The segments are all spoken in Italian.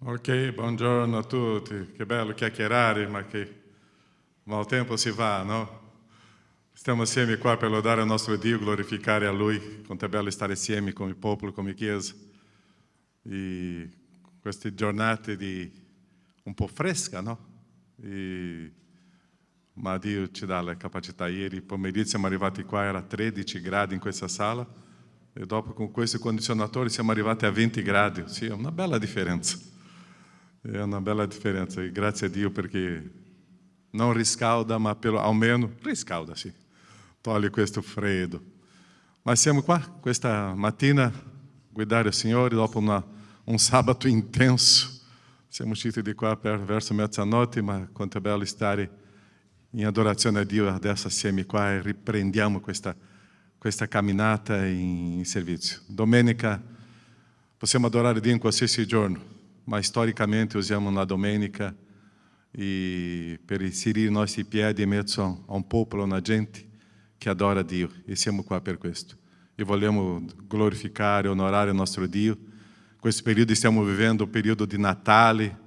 Ok, buongiorno a tutti. Che bello chiacchierare, ma il tempo si va, no? Stiamo assieme qua per lodare il nostro Dio, glorificare a Lui. Quanto è bello stare assieme come popolo, come Chiesa. E queste giornate un po' fresca, no? Ma Dio ci dà la capacità. Ieri pomeriggio siamo arrivati qua, era 13 gradi in questa sala, e dopo con questi condizionatori siamo arrivati a 20 gradi. Sì, è una bella differenza. È una bella differenza, e grazie a Dio perché non riscalda, ma almeno riscalda, sì. Toglie questo freddo. Ma siamo qua questa mattina a guidare il Signore dopo un sabato intenso. Siamo usciti di qua verso mezzanotte, ma quanto è bello stare in adorazione a Dio adesso assieme qua e riprendiamo questa camminata in servizio. Domenica possiamo adorare Dio in qualsiasi giorno, ma storicamente usiamo la domenica per inserire i nostri piedi in mezzo a un popolo, una gente che adora Dio, e siamo qua per questo. E vogliamo glorificare, onorare il nostro Dio. Questo periodo stiamo vivendo il periodo di Natale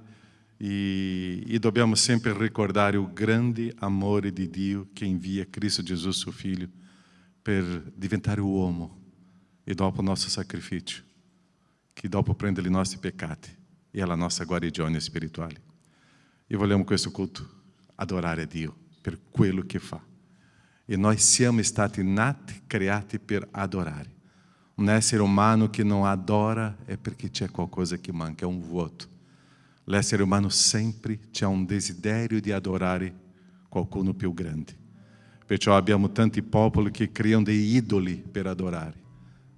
e dobbiamo sempre ricordare il grande amore di Dio che invia Cristo Gesù, suo Figlio, per diventare uomo e dopo il nostro sacrificio, che dopo prende i nostri peccati e la nostra guarigione spirituale. E vogliamo questo culto adorare Dio per quello che fa. E noi siamo stati nati, creati per adorare. Un essere umano che non adora è perché c'è qualcosa che manca, è un vuoto. L'essere umano sempre c'è un desiderio di adorare qualcuno più grande. Perciò abbiamo tanti popoli che creano dei idoli per adorare,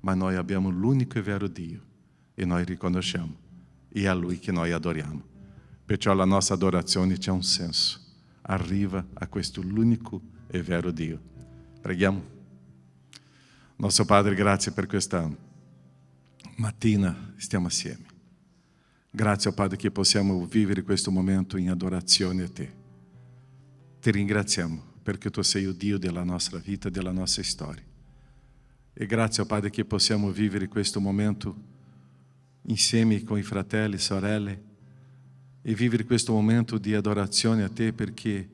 ma noi abbiamo l'unico e vero Dio e noi riconosciamo. E è a Lui che noi adoriamo. Perciò la nostra adorazione c'è un senso. Arriva a questo l'unico e vero Dio. Preghiamo. Nostro Padre, grazie per questa mattina, stiamo assieme. Grazie, Padre, che possiamo vivere questo momento in adorazione a Te. Ti ringraziamo perché Tu sei il Dio della nostra vita, della nostra storia. E grazie, Padre, che possiamo vivere questo momento insieme con i fratelli e sorelle e vivere questo momento di adorazione a Te, perché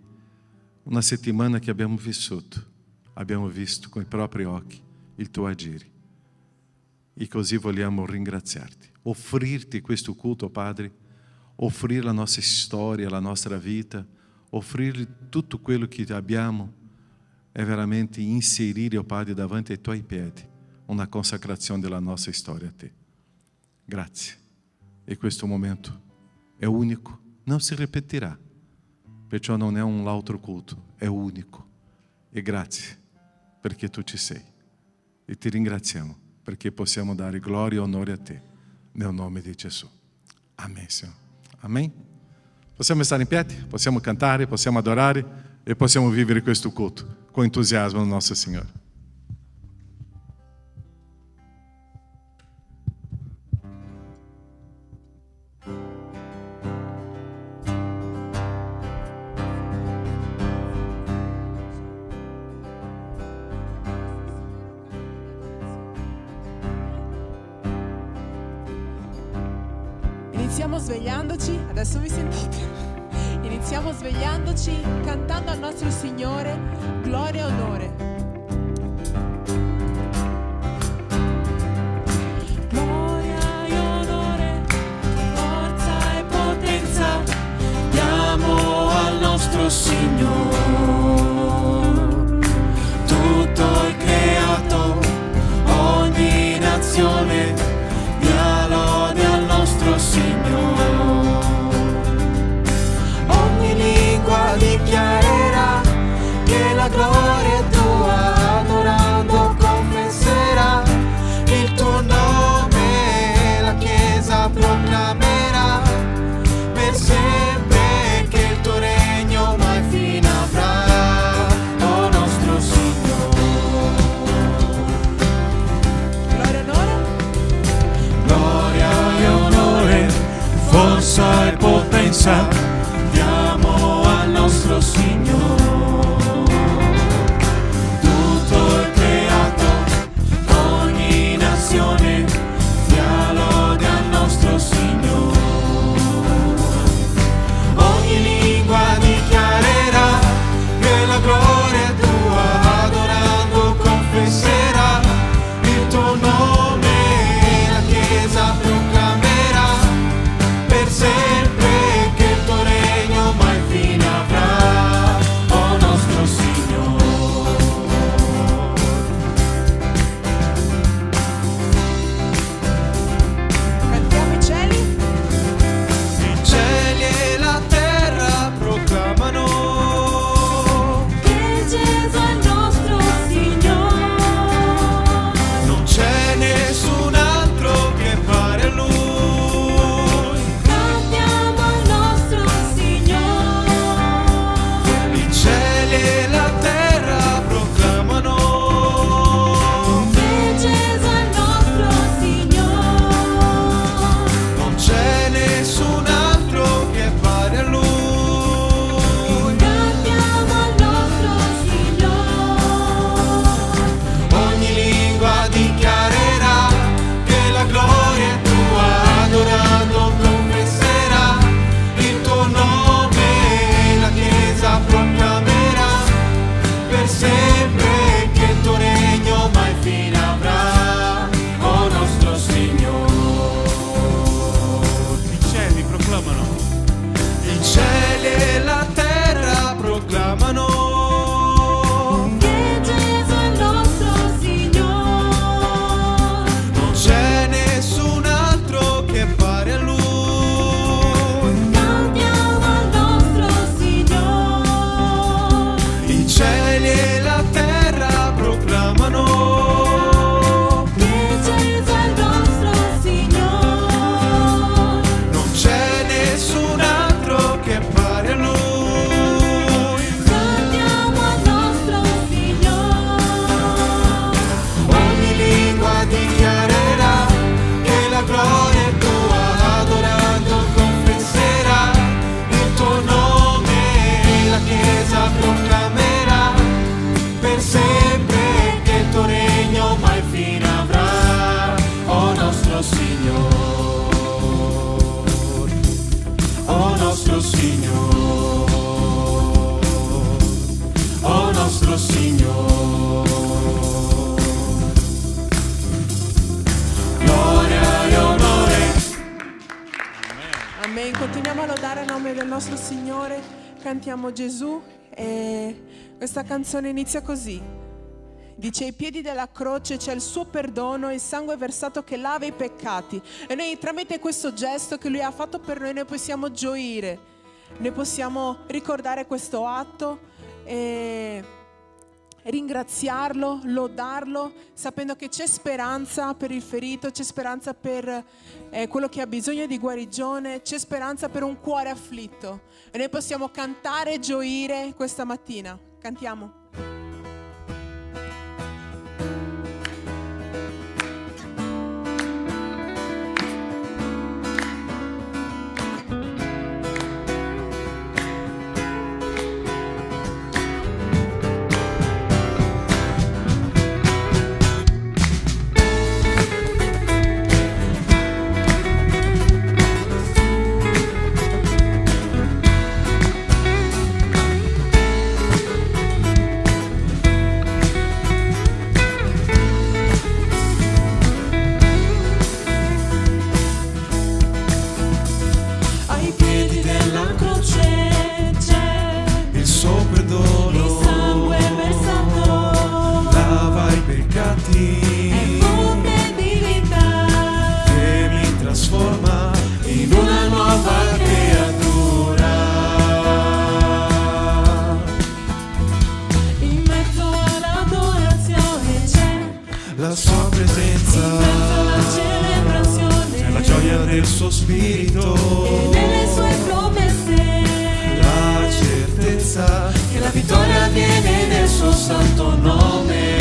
una settimana che abbiamo vissuto, abbiamo visto con i propri occhi il Tuo agire, e così vogliamo ringraziarti, offrirti questo culto, Padre, offrire la nostra storia, la nostra vita, offrire tutto quello che abbiamo, è veramente inserire, oh Padre, davanti ai Tuoi piedi una consacrazione della nostra storia a Te. Grazie. E questo momento è unico, non si ripeterà, perciò non è un altro culto, è unico. E grazie perché Tu ci sei. E ti ringraziamo perché possiamo dare gloria e onore a Te, nel nome di Gesù. Amen, Signore. Amen. Possiamo stare in piedi, possiamo cantare, possiamo adorare e possiamo vivere questo culto con entusiasmo no nostro Signore. Iniziamo svegliandoci, adesso mi sentite? Iniziamo svegliandoci cantando al nostro Signore gloria e onore. Gloria e onore, forza e potenza, diamo al nostro Signore. Tutto è creato, ogni nazione dia lode al nostro Signore. Ogni lingua dichiarerà che la gloria è tua. Continuiamo a lodare il nome del nostro Signore, cantiamo Gesù e questa canzone inizia così. Dice: ai piedi della croce c'è il suo perdono, il sangue versato che lava i peccati. E noi tramite questo gesto che Lui ha fatto per noi possiamo gioire, noi possiamo ricordare questo atto e ringraziarlo, lodarlo, sapendo che c'è speranza per il ferito, c'è speranza per quello che ha bisogno di guarigione, c'è speranza per un cuore afflitto. E noi possiamo cantare e gioire questa mattina. Cantiamo. La sua presenza, la celebrazione, è la gioia del suo spirito, e nelle sue promesse, la certezza che la vittoria viene nel suo santo nome.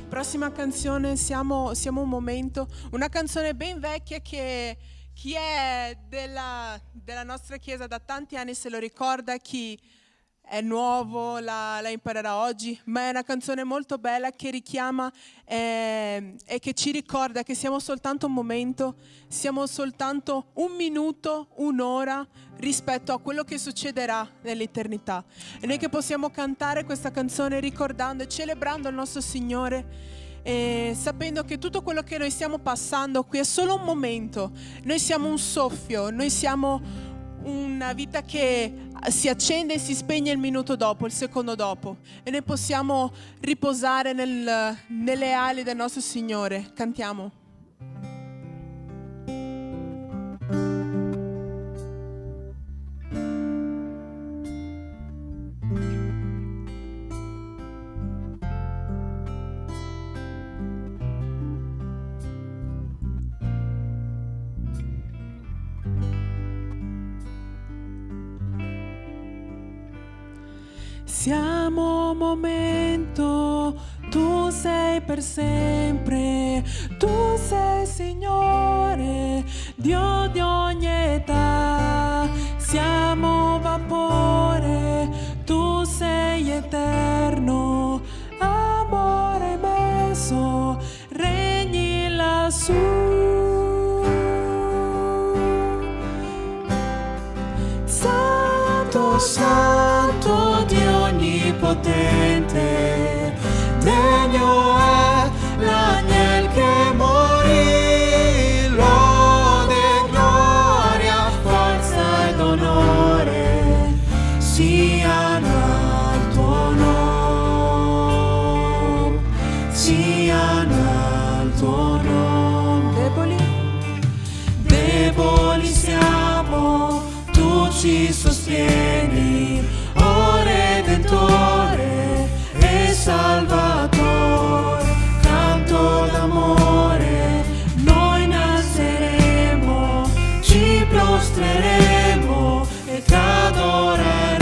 Prossima canzone, siamo un momento, una canzone ben vecchia che chi è della nostra chiesa da tanti anni se lo ricorda, chi è nuovo la imparerà oggi, ma è una canzone molto bella che richiama e che ci ricorda che siamo soltanto un momento, siamo soltanto un minuto, un'ora rispetto a quello che succederà nell'eternità. E noi che possiamo cantare questa canzone ricordando e celebrando il nostro Signore, e sapendo che tutto quello che noi stiamo passando qui è solo un momento. Noi siamo un soffio, noi siamo una vita che si accende e si spegne il minuto dopo, il secondo dopo, e noi possiamo riposare nelle ali del nostro Signore. Cantiamo. Siamo un momento, tu sei per sempre, tu sei Signore, Dio di ogni età. Siamo vapore, tu sei eterno, amore immenso, regni lassù. Santo, Santo Dio onnipotente, degno è l'agnel che morì, lode, gloria, forza ed onore siano al tuo nome, siano al tuo nome. Deboli siamo, tu ci sostieni, o Redentore e Salvatore, canto d'amore, noi innalzeremo, ci prostreremo e t'adoreremo.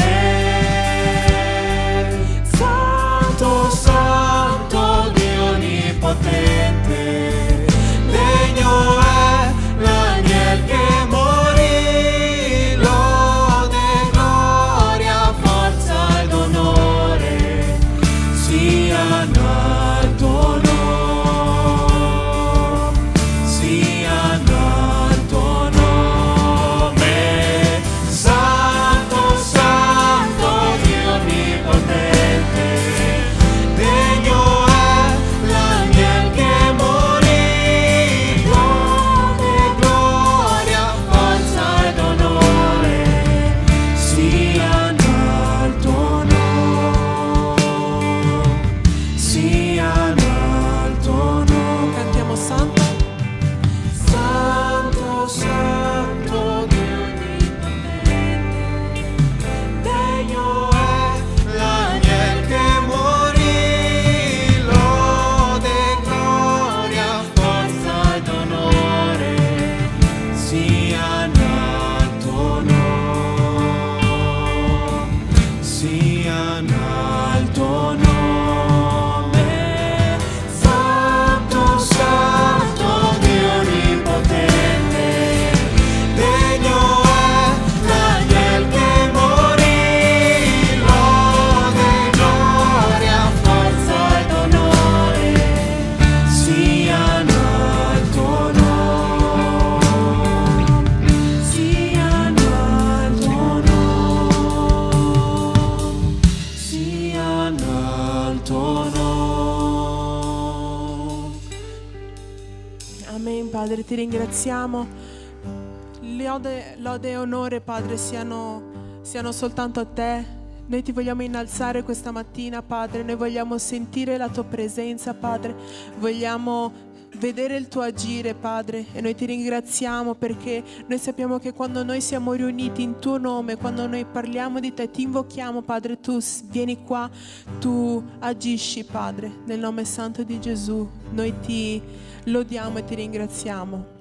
Santo, Santo Dio onnipotente, degno è l'agnel che morì, lode, gloria, forza ed onore siano al tuo nome, siano al tuo nome. Santo, Santo Dio onnipotente, degno è l'agnel che morì, lode, gloria, forza ed onore siano al tuo nome, siano al tuo nome. Cantiamo Santo. Santo, Santo Dio onnipotente, degno è l'agnel che morì, lode, gloria, forza ed onore siano al tuo nome, siano al tuo nome. Santo, Santo Dio onnipotente, degno è l'agnel che morì, lode, gloria, forza ed onore siano al tuo nome, siano al tuo nome, siano al tuo nome. Amen, Padre, ti ringraziamo. Lode e onore, Padre, siano soltanto a te. Noi ti vogliamo innalzare questa mattina, Padre. Noi vogliamo sentire la tua presenza, Padre. Vogliamo vedere il tuo agire, Padre. E noi ti ringraziamo perché noi sappiamo che quando noi siamo riuniti in tuo nome, quando noi parliamo di te, ti invochiamo, Padre, tu vieni qua, tu agisci, Padre. Nel nome santo di Gesù noi ti lodiamo e ti ringraziamo.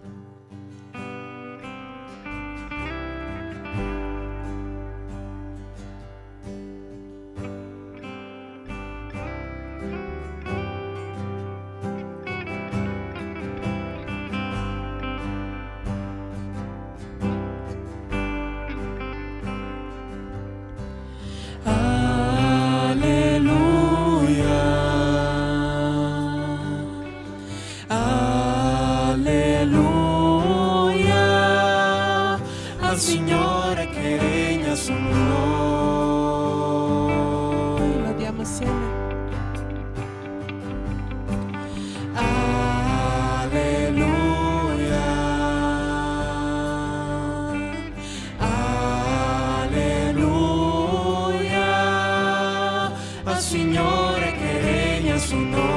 Alleluia, al Signore che regna su noi. Lo diamo assieme. Alleluia, alleluia, al Signore che regna su noi.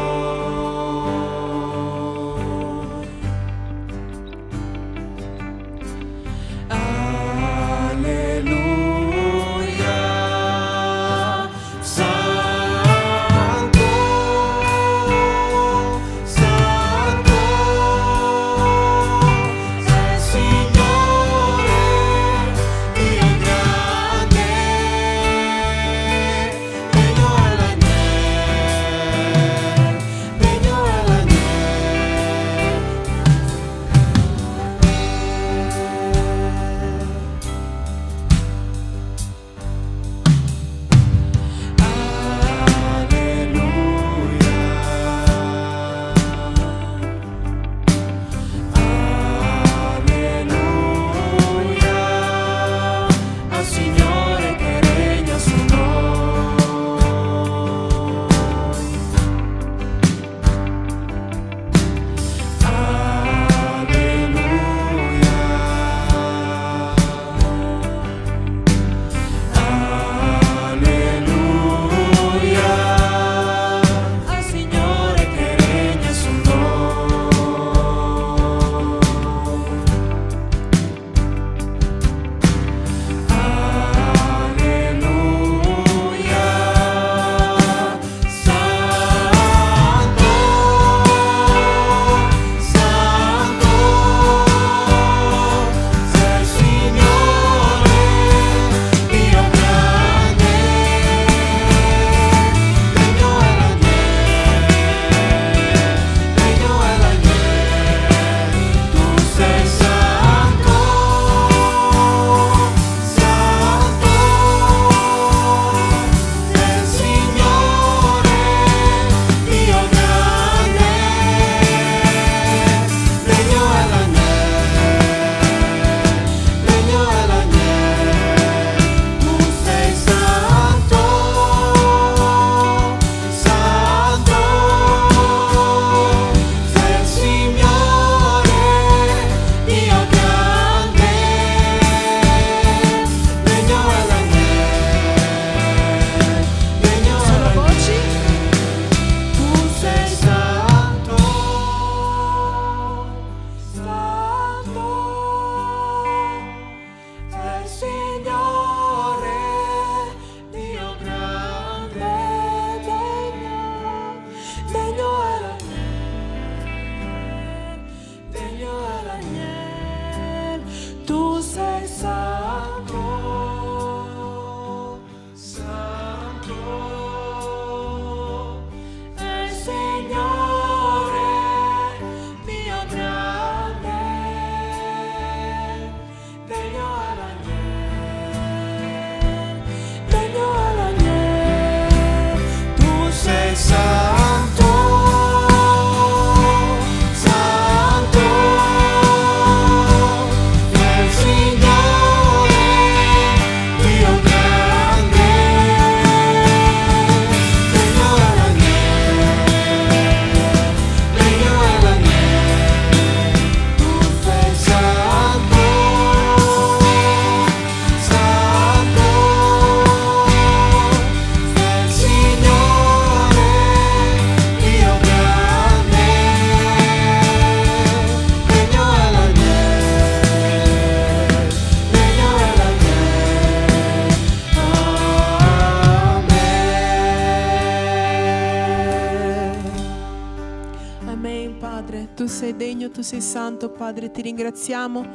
Tu sei degno, tu sei santo, Padre. Ti ringraziamo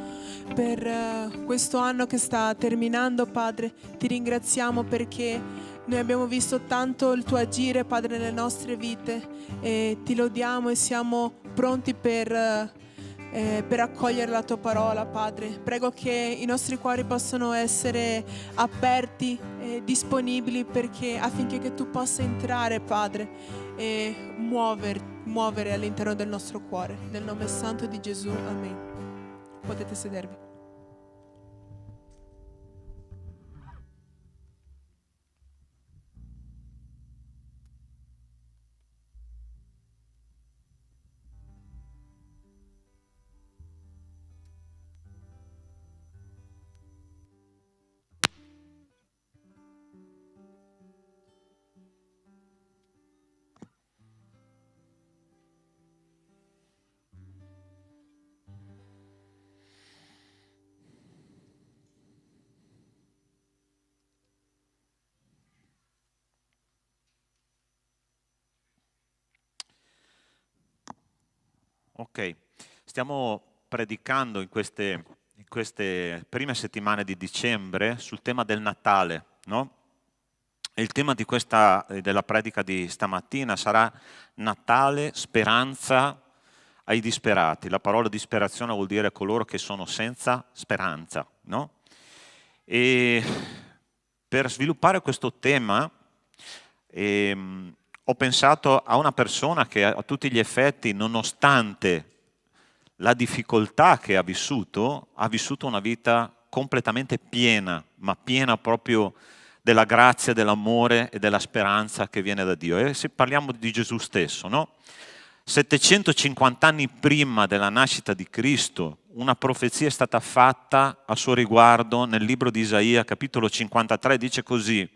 per questo anno che sta terminando, Padre. Ti ringraziamo perché noi abbiamo visto tanto il tuo agire, Padre, nelle nostre vite, e ti lodiamo e siamo pronti per accogliere la tua parola, Padre. Prego che i nostri cuori possano essere aperti e disponibili affinché che tu possa entrare, Padre, e muovere all'interno del nostro cuore. Nel nome santo di Gesù, amen. Potete sedervi. Ok, stiamo predicando in queste prime settimane di dicembre sul tema del Natale, no? E il tema della predica di stamattina sarà Natale, speranza ai disperati. La parola disperazione vuol dire coloro che sono senza speranza, no? E per sviluppare questo tema ho pensato a una persona che a tutti gli effetti, nonostante la difficoltà che ha vissuto una vita completamente piena, ma piena proprio della grazia, dell'amore e della speranza che viene da Dio. E se parliamo di Gesù stesso, no? 750 anni prima della nascita di Cristo, una profezia è stata fatta a suo riguardo nel libro di Isaia, capitolo 53, dice così: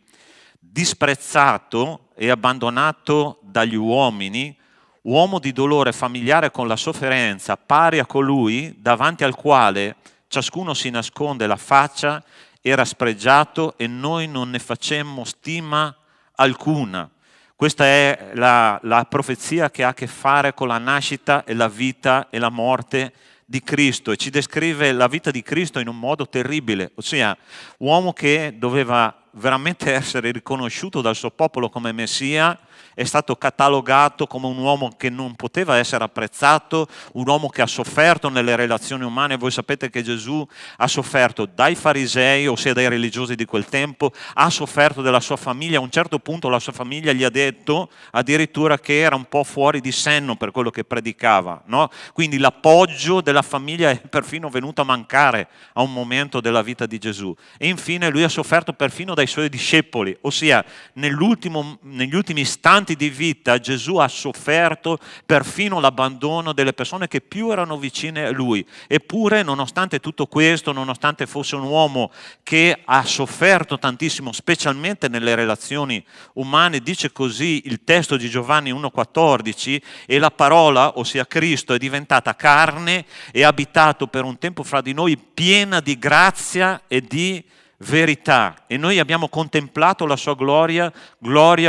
disprezzato e abbandonato dagli uomini, uomo di dolore familiare con la sofferenza, pari a colui davanti al quale ciascuno si nasconde la faccia, era spregiato e noi non ne facemmo stima alcuna. Questa è la profezia che ha a che fare con la nascita e la vita e la morte di Cristo, e ci descrive la vita di Cristo in un modo terribile, ossia uomo che doveva veramente essere riconosciuto dal suo popolo come Messia, è stato catalogato come un uomo che non poteva essere apprezzato, un uomo che ha sofferto nelle relazioni umane. Voi sapete che Gesù ha sofferto dai farisei, ossia dai religiosi di quel tempo, ha sofferto della sua famiglia. A un certo punto la sua famiglia gli ha detto addirittura che era un po' fuori di senno per quello che predicava, no? Quindi l'appoggio della famiglia è perfino venuto a mancare a un momento della vita di Gesù. E infine lui ha sofferto perfino dai suoi discepoli, ossia negli ultimi istanti di vita Gesù ha sofferto perfino l'abbandono delle persone che più erano vicine a lui. Eppure, nonostante tutto questo, nonostante fosse un uomo che ha sofferto tantissimo, specialmente nelle relazioni umane, dice così il testo di Giovanni 1,14: e la parola, ossia Cristo, è diventata carne e ha abitato per un tempo fra di noi, piena di grazia e di verità, e noi abbiamo contemplato la sua gloria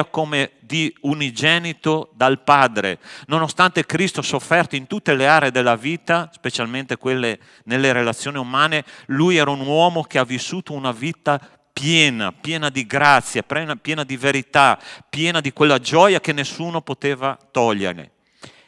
come di unigenito dal Padre. Nonostante Cristo ha sofferto in tutte le aree della vita, specialmente quelle nelle relazioni umane, lui era un uomo che ha vissuto una vita piena di grazia, piena di verità, piena di quella gioia che nessuno poteva togliere.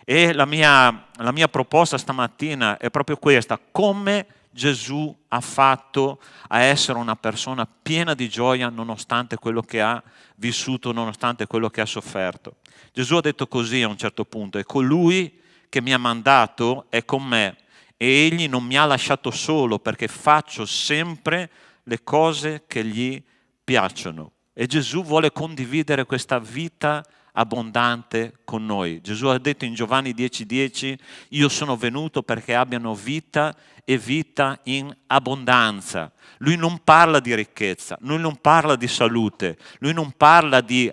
E la mia proposta stamattina è proprio questa: come Gesù ha fatto a essere una persona piena di gioia nonostante quello che ha vissuto, nonostante quello che ha sofferto. Gesù ha detto così a un certo punto: e colui che mi ha mandato è con me, e egli non mi ha lasciato solo, perché faccio sempre le cose che gli piacciono. E Gesù vuole condividere questa vita abbondante con noi. Gesù ha detto in Giovanni 10,10: io sono venuto perché abbiano vita e vita in abbondanza. Lui non parla di ricchezza, lui non parla di salute, lui non parla di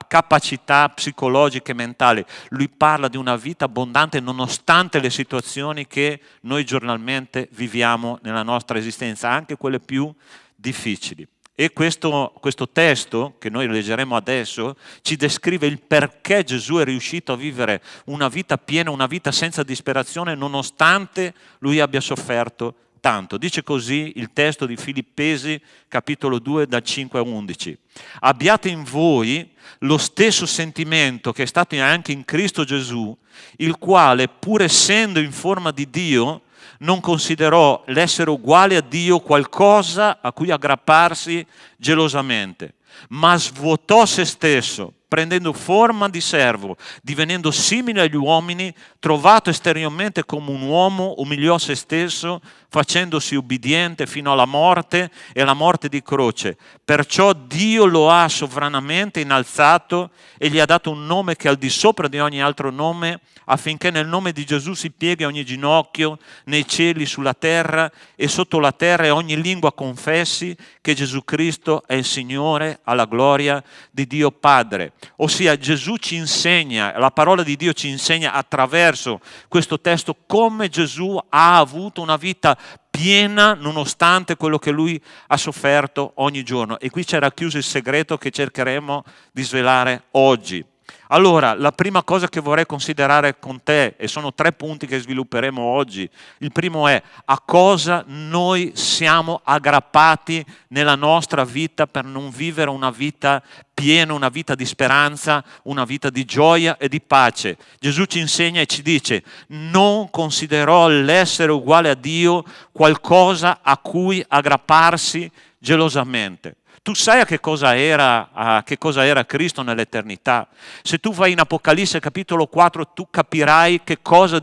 capacità psicologiche e mentali, lui parla di una vita abbondante nonostante le situazioni che noi giornalmente viviamo nella nostra esistenza, anche quelle più difficili. E questo testo, che noi leggeremo adesso, ci descrive il perché Gesù è riuscito a vivere una vita piena, una vita senza disperazione, nonostante lui abbia sofferto tanto. Dice così il testo di Filippesi, capitolo 2, da 5 a 11. Abbiate in voi lo stesso sentimento che è stato anche in Cristo Gesù, il quale, pur essendo in forma di Dio, non considerò l'essere uguale a Dio qualcosa a cui aggrapparsi gelosamente, ma svuotò se stesso, prendendo forma di servo, divenendo simile agli uomini, trovato esteriormente come un uomo, umiliò se stesso, facendosi ubbidiente fino alla morte e alla morte di croce. Perciò Dio lo ha sovranamente innalzato e gli ha dato un nome che è al di sopra di ogni altro nome, affinché nel nome di Gesù si pieghi ogni ginocchio nei cieli, sulla terra e sotto la terra, e ogni lingua confessi che Gesù Cristo è il Signore, alla gloria di Dio Padre. Ossia, Gesù ci insegna, la parola di Dio ci insegna attraverso questo testo come Gesù ha avuto una vita piena nonostante quello che lui ha sofferto ogni giorno. E qui c'è racchiuso il segreto che cercheremo di svelare oggi. Allora, la prima cosa che vorrei considerare con te, e sono 3 punti che svilupperemo oggi. Il primo è: a cosa noi siamo aggrappati nella nostra vita per non vivere una vita piena, una vita di speranza, una vita di gioia e di pace. Gesù ci insegna e ci dice: non considerò l'essere uguale a Dio qualcosa a cui aggrapparsi gelosamente. Tu sai a che cosa era Cristo nell'eternità. Se tu vai in Apocalisse capitolo 4, tu capirai che cosa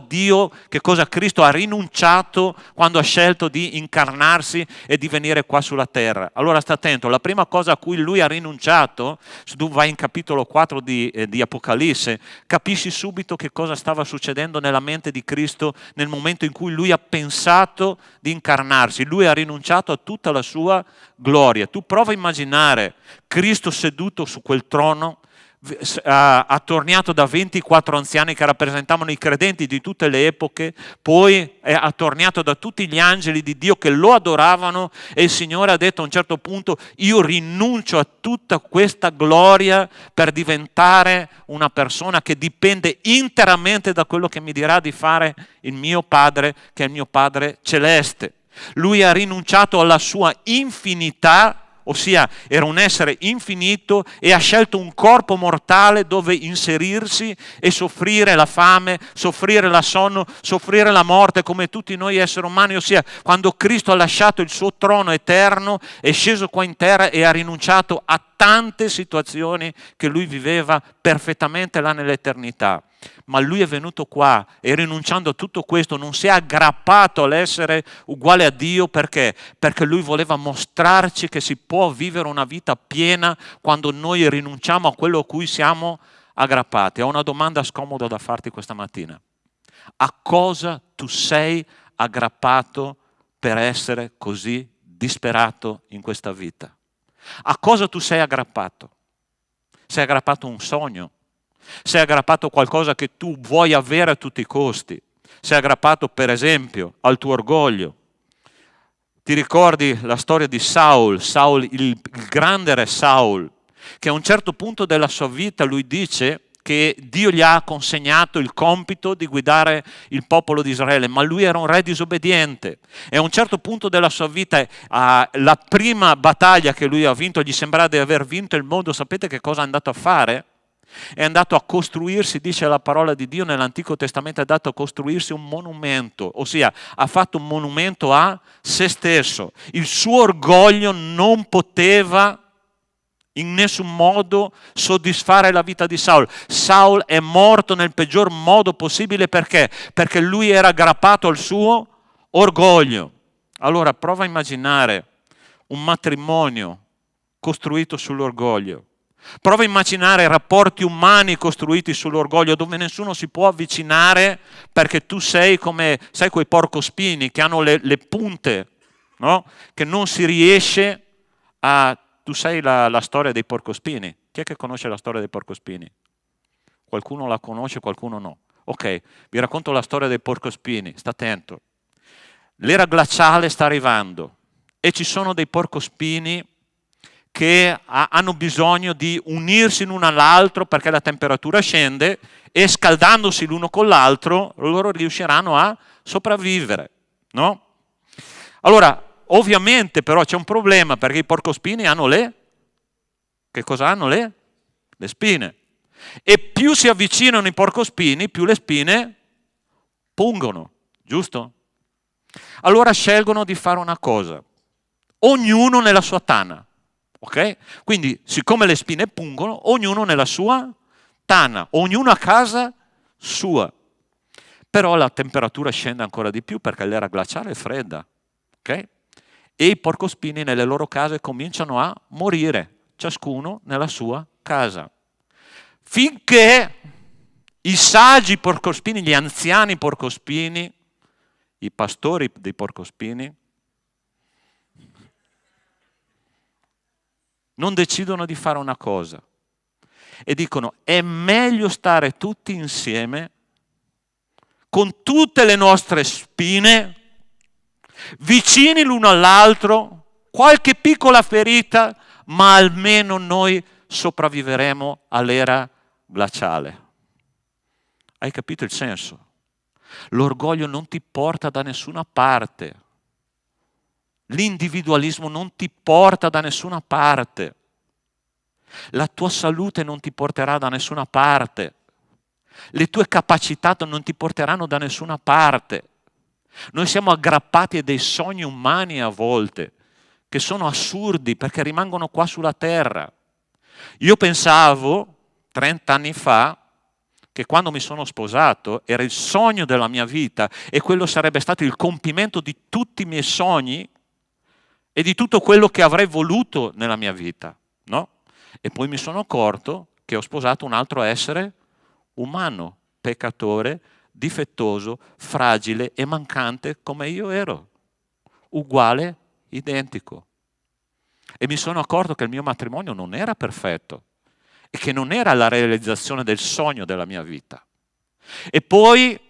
Cristo ha rinunciato quando ha scelto di incarnarsi e di venire qua sulla terra. Allora sta attento, la prima cosa a cui lui ha rinunciato, se tu vai in capitolo 4 di Apocalisse, capisci subito che cosa stava succedendo nella mente di Cristo nel momento in cui lui ha pensato di incarnarsi. Lui ha rinunciato a tutta la sua gloria. Tu prova a immaginare Cristo seduto su quel trono, attorniato da 24 anziani che rappresentavano i credenti di tutte le epoche, poi è attorniato da tutti gli angeli di Dio che lo adoravano, e il Signore ha detto a un certo punto: io rinuncio a tutta questa gloria per diventare una persona che dipende interamente da quello che mi dirà di fare il mio Padre, che è il mio Padre celeste. Lui ha rinunciato alla sua infinità, ossia era un essere infinito, e ha scelto un corpo mortale dove inserirsi e soffrire la fame, soffrire la sonno, soffrire la morte come tutti noi esseri umani. Ossia, quando Cristo ha lasciato il suo trono eterno, è sceso qua in terra e ha rinunciato a tante situazioni che lui viveva perfettamente là nell'eternità. Ma lui è venuto qua e, rinunciando a tutto questo, non si è aggrappato all'essere uguale a Dio. Perché? Perché lui voleva mostrarci che si può vivere una vita piena quando noi rinunciamo a quello a cui siamo aggrappati. Ho una domanda scomoda da farti questa mattina: a cosa tu sei aggrappato per essere così disperato in questa vita? A cosa tu sei aggrappato? Sei aggrappato a un sogno? Sei aggrappato a qualcosa che tu vuoi avere a tutti i costi? Sei aggrappato, per esempio, al tuo orgoglio? Ti ricordi la storia di Saul, il grande re Saul, che a un certo punto della sua vita lui dice che Dio gli ha consegnato il compito di guidare il popolo di Israele, ma lui era un re disobbediente, e a un certo punto della sua vita, la prima battaglia che lui ha vinto, gli sembrava di aver vinto il mondo. Sapete che cosa è andato a fare? È andato a costruirsi, dice la parola di Dio nell'Antico Testamento, è andato a costruirsi un monumento, ossia ha fatto un monumento a se stesso. Il suo orgoglio non poteva in nessun modo soddisfare la vita di Saul. Saul è morto nel peggior modo possibile. Perché? Perché lui era aggrappato al suo orgoglio. Allora prova a immaginare un matrimonio costruito sull'orgoglio. Prova a immaginare rapporti umani costruiti sull'orgoglio, dove nessuno si può avvicinare perché tu sei come, sai, quei porcospini che hanno le punte, no? Che non si riesce a... Tu sai la storia dei porcospini? Chi è che conosce la storia dei porcospini? Qualcuno la conosce, qualcuno no. Ok, vi racconto la storia dei porcospini, sta attento. L'era glaciale sta arrivando e ci sono dei porcospini che hanno bisogno di unirsi l'uno all'altro perché la temperatura scende e scaldandosi l'uno con l'altro loro riusciranno a sopravvivere, no? Allora, ovviamente però c'è un problema perché i porcospini hanno che cosa hanno le spine. E più si avvicinano i porcospini, più le spine pungono, giusto? Allora scelgono di fare una cosa, ognuno nella sua tana, ok? Quindi, siccome le spine pungono, ognuno nella sua tana, ognuno a casa sua. Però la temperatura scende ancora di più perché l'era glaciale è fredda, ok? E i porcospini nelle loro case cominciano a morire, ciascuno nella sua casa. Finché i saggi porcospini, gli anziani porcospini, i pastori dei porcospini, non decidono di fare una cosa e dicono: è meglio stare tutti insieme con tutte le nostre spine, vicini l'uno all'altro, qualche piccola ferita, ma almeno noi sopravviveremo all'era glaciale. Hai capito il senso? L'orgoglio non ti porta da nessuna parte. L'individualismo non ti porta da nessuna parte. La tua salute non ti porterà da nessuna parte. Le tue capacità non ti porteranno da nessuna parte. Noi siamo aggrappati a dei sogni umani a volte, che sono assurdi perché rimangono qua sulla terra. Io pensavo 30 anni fa che quando mi sono sposato era il sogno della mia vita e quello sarebbe stato il compimento di tutti i miei sogni e di tutto quello che avrei voluto nella mia vita, no? E poi mi sono accorto che ho sposato un altro essere umano, peccatore, difettoso, fragile e mancante come io ero, uguale, identico. E mi sono accorto che il mio matrimonio non era perfetto e che non era la realizzazione del sogno della mia vita. E poi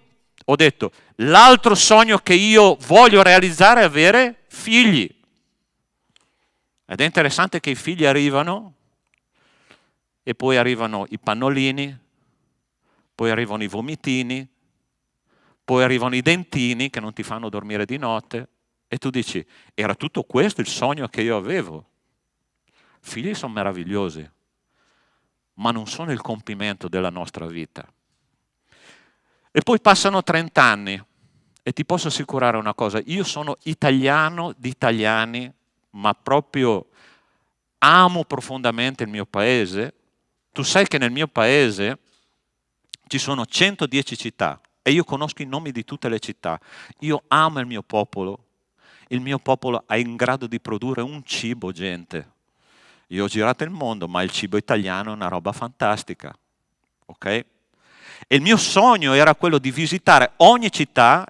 ho detto, l'altro sogno che io voglio realizzare è avere figli. Ed è interessante che i figli arrivano e poi arrivano i pannolini, poi arrivano i vomitini, poi arrivano i dentini che non ti fanno dormire di notte e tu dici, era tutto questo il sogno che io avevo? Figli sono meravigliosi, ma non sono il compimento della nostra vita. E poi passano 30 anni e ti posso assicurare una cosa, io sono italiano di italiani, ma proprio amo profondamente il mio paese. Tu sai che nel mio paese ci sono 110 città e io conosco i nomi di tutte le città. Io amo il mio popolo è in grado di produrre un cibo, gente. Io ho girato il mondo, ma il cibo italiano è una roba fantastica, ok? E il mio sogno era quello di visitare ogni città,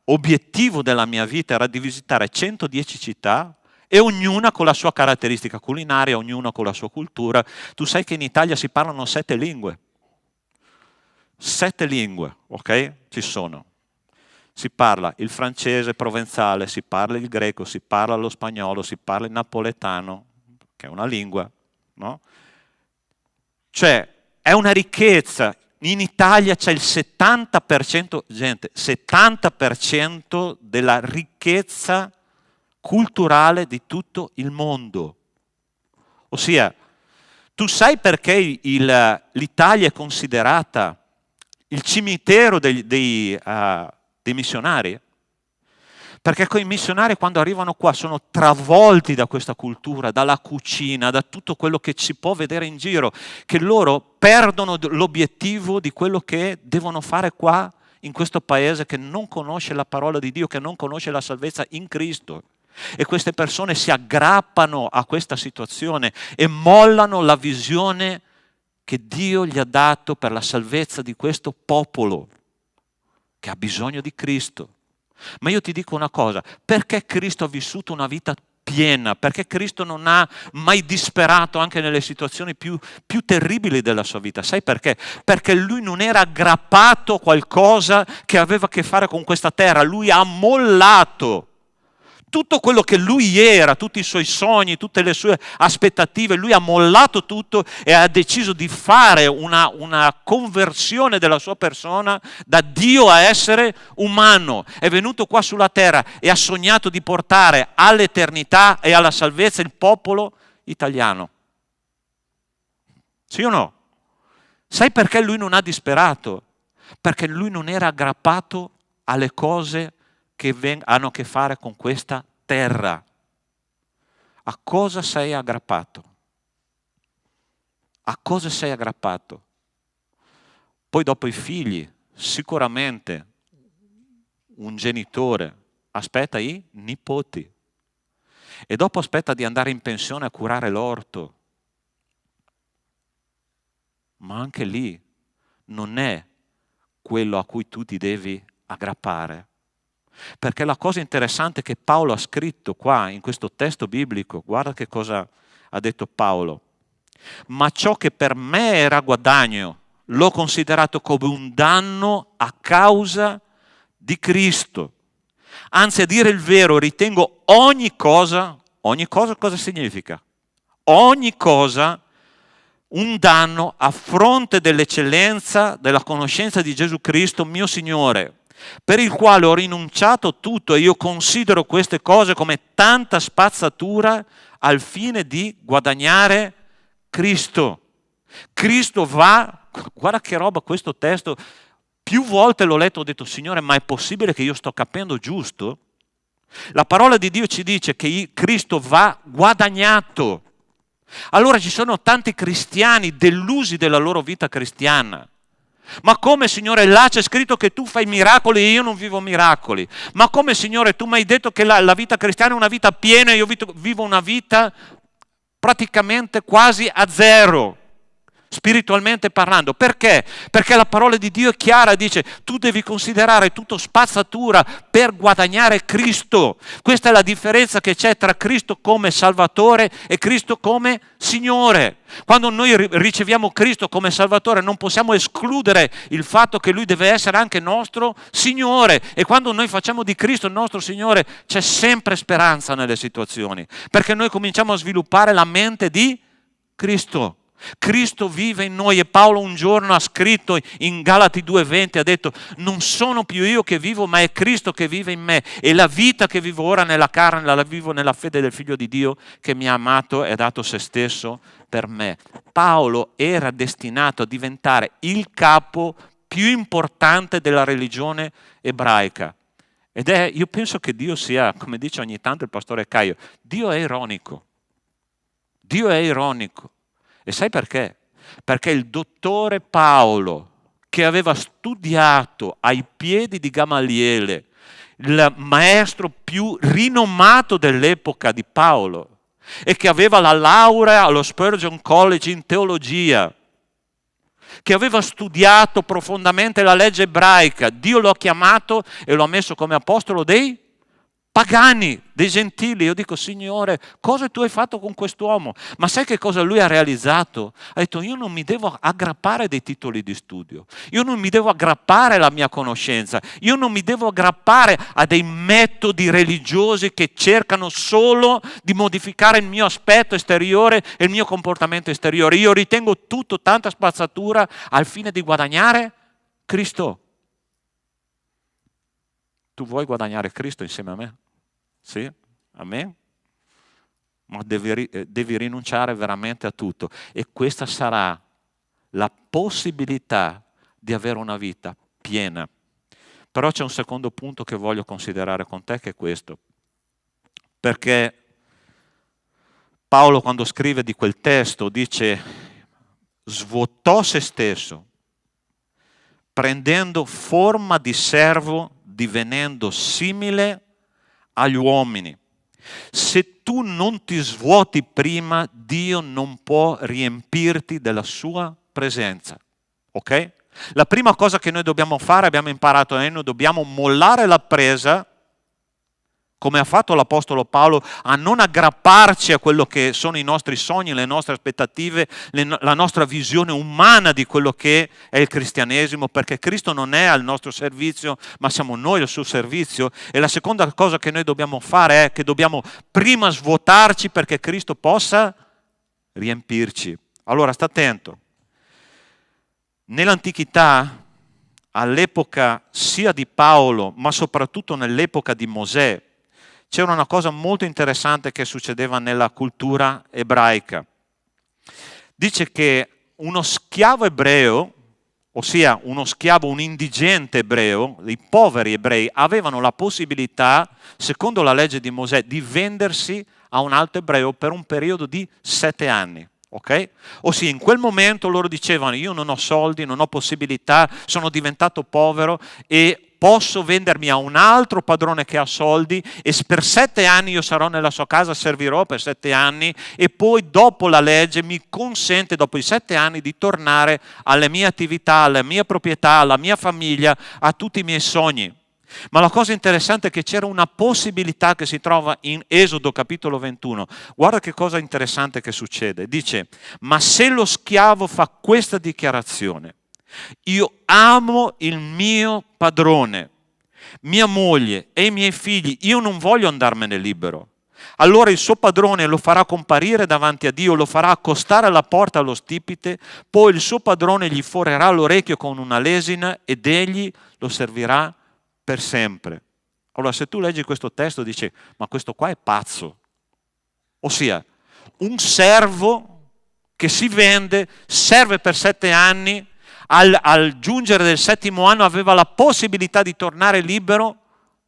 obiettivo della mia vita era di visitare 110 città e ognuna con la sua caratteristica culinaria, ognuna con la sua cultura. Tu sai che in Italia si parlano 7 lingue. 7 lingue, ok? Ci sono. Si parla il francese provenzale, si parla il greco, si parla lo spagnolo, si parla il napoletano, che è una lingua, no? Cioè, è una ricchezza. In Italia c'è il 70%, gente, 70% della ricchezza culturale di tutto il mondo. Ossia, tu sai perché l'Italia è considerata il cimitero dei missionari? Perché quei missionari quando arrivano qua sono travolti da questa cultura, dalla cucina, da tutto quello che si può vedere in giro, che loro perdono l'obiettivo di quello che devono fare qua in questo paese che non conosce la parola di Dio, che non conosce la salvezza in Cristo. E queste persone si aggrappano a questa situazione e mollano la visione che Dio gli ha dato per la salvezza di questo popolo che ha bisogno di Cristo. Ma io ti dico una cosa, perché Cristo ha vissuto una vita piena, perché Cristo non ha mai disperato anche nelle situazioni più terribili della sua vita? Sai perché? Perché lui non era aggrappato a qualcosa che aveva a che fare con questa terra, lui ha mollato Tutto quello che lui era, tutti i suoi sogni, tutte le sue aspettative, lui ha mollato tutto e ha deciso di fare una conversione della sua persona da Dio a essere umano. È venuto qua sulla terra e ha sognato di portare all'eternità e alla salvezza il popolo italiano. Sì o no? Sai perché lui non ha disperato? Perché lui non era aggrappato alle cose che hanno a che fare con questa terra. A cosa sei aggrappato? A cosa sei aggrappato? Poi dopo i figli, sicuramente un genitore aspetta i nipoti e dopo aspetta di andare in pensione a curare l'orto. Ma anche lì non è quello a cui tu ti devi aggrappare. Perché la cosa interessante che Paolo ha scritto qua in questo testo biblico, guarda che cosa ha detto Paolo. Ma ciò che per me era guadagno, l'ho considerato come un danno a causa di Cristo. Anzi, a dire il vero, ritengo ogni cosa cosa significa? Ogni cosa un danno a fronte dell'eccellenza della conoscenza di Gesù Cristo, mio Signore, per il quale ho rinunciato tutto e io considero queste cose come tanta spazzatura al fine di guadagnare Cristo. Cristo va, guarda che roba questo testo, più volte l'ho letto, ho detto Signore, ma è possibile che io sto capendo giusto? La parola di Dio ci dice che Cristo va guadagnato. Allora ci sono tanti cristiani delusi della loro vita cristiana. Ma come Signore, là c'è scritto che tu fai miracoli e io non vivo miracoli. Ma come Signore, tu mi hai detto che la vita cristiana è una vita piena e io vivo una vita praticamente quasi a zero, spiritualmente parlando. Perché? Perché la parola di Dio è chiara, dice tu devi considerare tutto spazzatura per guadagnare Cristo. Questa è la differenza che c'è tra Cristo come Salvatore e Cristo come Signore. Quando noi riceviamo Cristo come Salvatore non possiamo escludere il fatto che Lui deve essere anche nostro Signore, e quando noi facciamo di Cristo il nostro Signore c'è sempre speranza nelle situazioni, perché noi cominciamo a sviluppare la mente di Cristo. Cristo vive in noi, e Paolo un giorno ha scritto in Galati 2:20, ha detto non sono più io che vivo ma è Cristo che vive in me, e la vita che vivo ora nella carne la vivo nella fede del Figlio di Dio che mi ha amato e ha dato se stesso per me. Paolo era destinato a diventare il capo più importante della religione ebraica, ed io penso che Dio sia, come dice ogni tanto il pastore Caio, Dio è ironico. Dio è ironico. E sai perché? Perché il dottore Paolo, che aveva studiato ai piedi di Gamaliele, il maestro più rinomato dell'epoca di Paolo, e che aveva la laurea allo Spurgeon College in teologia, che aveva studiato profondamente la legge ebraica, Dio lo ha chiamato e lo ha messo come apostolo dei pagani, dei gentili. Io dico Signore, cosa tu hai fatto con quest'uomo? Ma sai che cosa lui ha realizzato? Ha detto io non mi devo aggrappare dei titoli di studio, io non mi devo aggrappare alla mia conoscenza, io non mi devo aggrappare a dei metodi religiosi che cercano solo di modificare il mio aspetto esteriore e il mio comportamento esteriore. Io ritengo tutto tanta spazzatura al fine di guadagnare Cristo. Tu vuoi guadagnare Cristo insieme a me? Sì? Amen? Ma devi rinunciare veramente a tutto. E questa sarà la possibilità di avere una vita piena. Però c'è un secondo punto che voglio considerare con te, che è questo. Perché Paolo, quando scrive di quel testo, dice svuotò se stesso, prendendo forma di servo, divenendo simile agli uomini. Se tu non ti svuoti prima, Dio non può riempirti della sua presenza. Ok? La prima cosa che noi dobbiamo fare, abbiamo imparato, noi dobbiamo mollare la presa come ha fatto l'Apostolo Paolo, a non aggrapparci a quello che sono i nostri sogni, le nostre aspettative, la nostra visione umana di quello che è il cristianesimo, perché Cristo non è al nostro servizio, ma siamo noi al suo servizio. E la seconda cosa che noi dobbiamo fare è che dobbiamo prima svuotarci perché Cristo possa riempirci. Allora, sta attento. Nell'antichità, all'epoca sia di Paolo, ma soprattutto nell'epoca di Mosè, c'era una cosa molto interessante che succedeva nella cultura ebraica. Dice che uno schiavo ebreo, ossia uno schiavo, un indigente ebreo, i poveri ebrei, avevano la possibilità, secondo la legge di Mosè, di vendersi a un altro ebreo per un periodo di 7 anni. Ok? Ossia, in quel momento loro dicevano: io non ho soldi, non ho possibilità, sono diventato povero e posso vendermi a un altro padrone che ha soldi e per 7 anni io sarò nella sua casa, servirò per 7 anni e poi dopo la legge mi consente, dopo i 7 anni, di tornare alle mie attività, alla mia proprietà, alla mia famiglia, a tutti i miei sogni. Ma la cosa interessante è che c'era una possibilità che si trova in Esodo capitolo 21. Guarda che cosa interessante che succede. Dice: ma se lo schiavo fa questa dichiarazione: io amo il mio padrone, mia moglie e i miei figli, io non voglio andarmene libero. Allora il suo padrone lo farà comparire davanti a Dio, lo farà accostare alla porta allo stipite, poi il suo padrone gli forerà l'orecchio con una lesina ed egli lo servirà per sempre. Allora, se tu leggi questo testo dici: ma questo qua è pazzo. Ossia, un servo che si vende, serve per 7 anni, al giungere del 7° anno aveva la possibilità di tornare libero,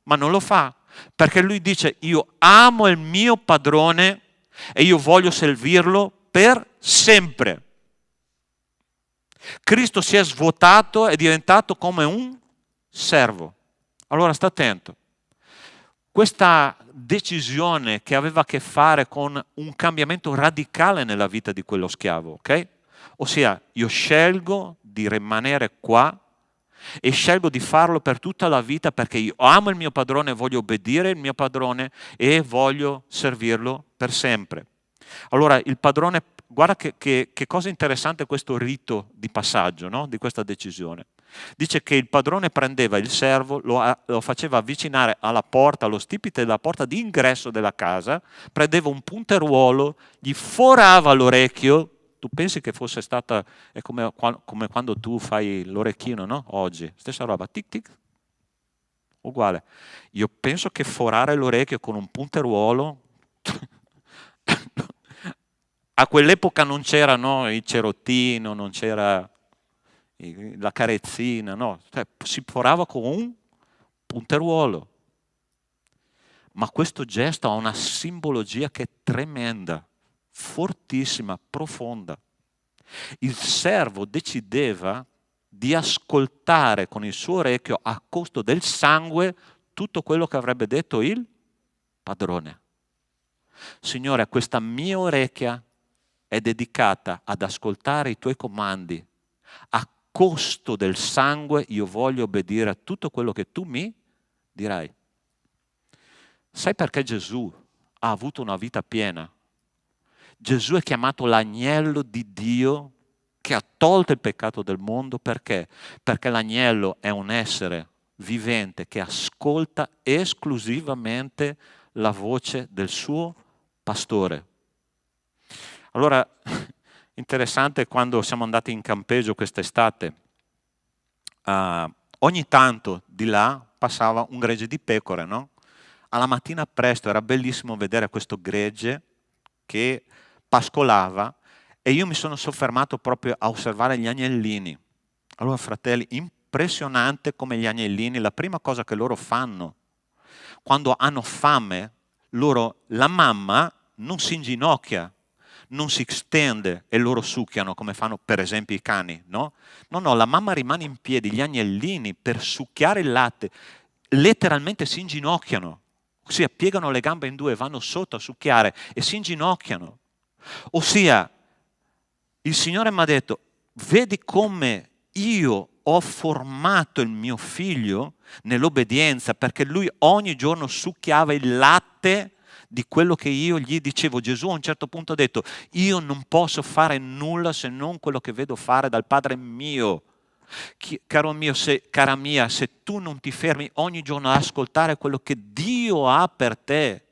ma non lo fa, perché lui dice: io amo il mio padrone e io voglio servirlo per sempre. Cristo si è svuotato, è diventato come un servo. Allora sta attento. Questa decisione che aveva a che fare con un cambiamento radicale nella vita di quello schiavo, ok? Ossia, io scelgo di rimanere qua e scelgo di farlo per tutta la vita perché io amo il mio padrone, voglio obbedire al mio padrone e voglio servirlo per sempre. Allora il padrone, guarda che cosa interessante questo rito di passaggio, no? Di questa decisione. Dice che il padrone prendeva il servo, lo faceva avvicinare alla porta, allo stipite della porta d'ingresso della casa, prendeva un punteruolo, gli forava l'orecchio. Tu pensi che fosse stata, è come quando tu fai l'orecchino, no? Oggi, stessa roba, tic tic, uguale. Io penso che forare l'orecchio con un punteruolo, a quell'epoca non c'era, no, il cerottino, non c'era la carezzina, no, cioè, si forava con un punteruolo. Ma questo gesto ha una simbologia che è tremenda, fortissima, profonda. Il servo decideva di ascoltare con il suo orecchio, a costo del sangue, tutto quello che avrebbe detto il padrone. Signore, questa mia orecchia è dedicata ad ascoltare i tuoi comandi. A costo del sangue io voglio obbedire a tutto quello che tu mi dirai. Sai perché Gesù ha avuto una vita piena? Gesù è chiamato l'agnello di Dio che ha tolto il peccato del mondo. Perché? Perché l'agnello è un essere vivente che ascolta esclusivamente la voce del suo pastore. Allora, interessante, quando siamo andati in campeggio quest'estate, ogni tanto di là passava un gregge di pecore, no? Alla mattina presto era bellissimo vedere questo gregge che pascolava e io mi sono soffermato proprio a osservare gli agnellini. Allora, fratelli, impressionante come gli agnellini, la prima cosa che loro fanno, quando hanno fame, la mamma non si inginocchia, non si stende e loro succhiano come fanno per esempio i cani, no? No, la mamma rimane in piedi, gli agnellini per succhiare il latte letteralmente si inginocchiano, ossia piegano le gambe in due, vanno sotto a succhiare e si inginocchiano. Ossia, il Signore mi ha detto: vedi come io ho formato il mio figlio nell'obbedienza, perché lui ogni giorno succhiava il latte di quello che io gli dicevo. Gesù a un certo punto ha detto: io non posso fare nulla se non quello che vedo fare dal Padre mio. Caro mio, cara mia, se tu non ti fermi ogni giorno ad ascoltare quello che Dio ha per te,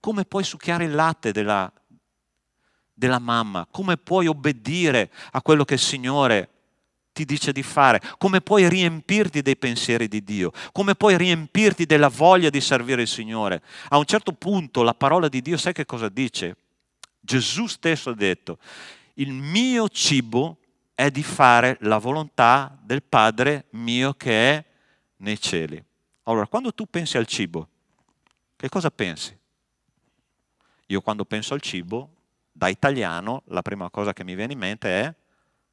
come puoi succhiare il latte della mamma? Come puoi obbedire a quello che il Signore ti dice di fare? Come puoi riempirti dei pensieri di Dio? Come puoi riempirti della voglia di servire il Signore? A un certo punto la parola di Dio, sai che cosa dice? Gesù stesso ha detto: il mio cibo è di fare la volontà del Padre mio che è nei cieli. Allora, quando tu pensi al cibo, che cosa pensi? Io quando penso al cibo, da italiano, la prima cosa che mi viene in mente è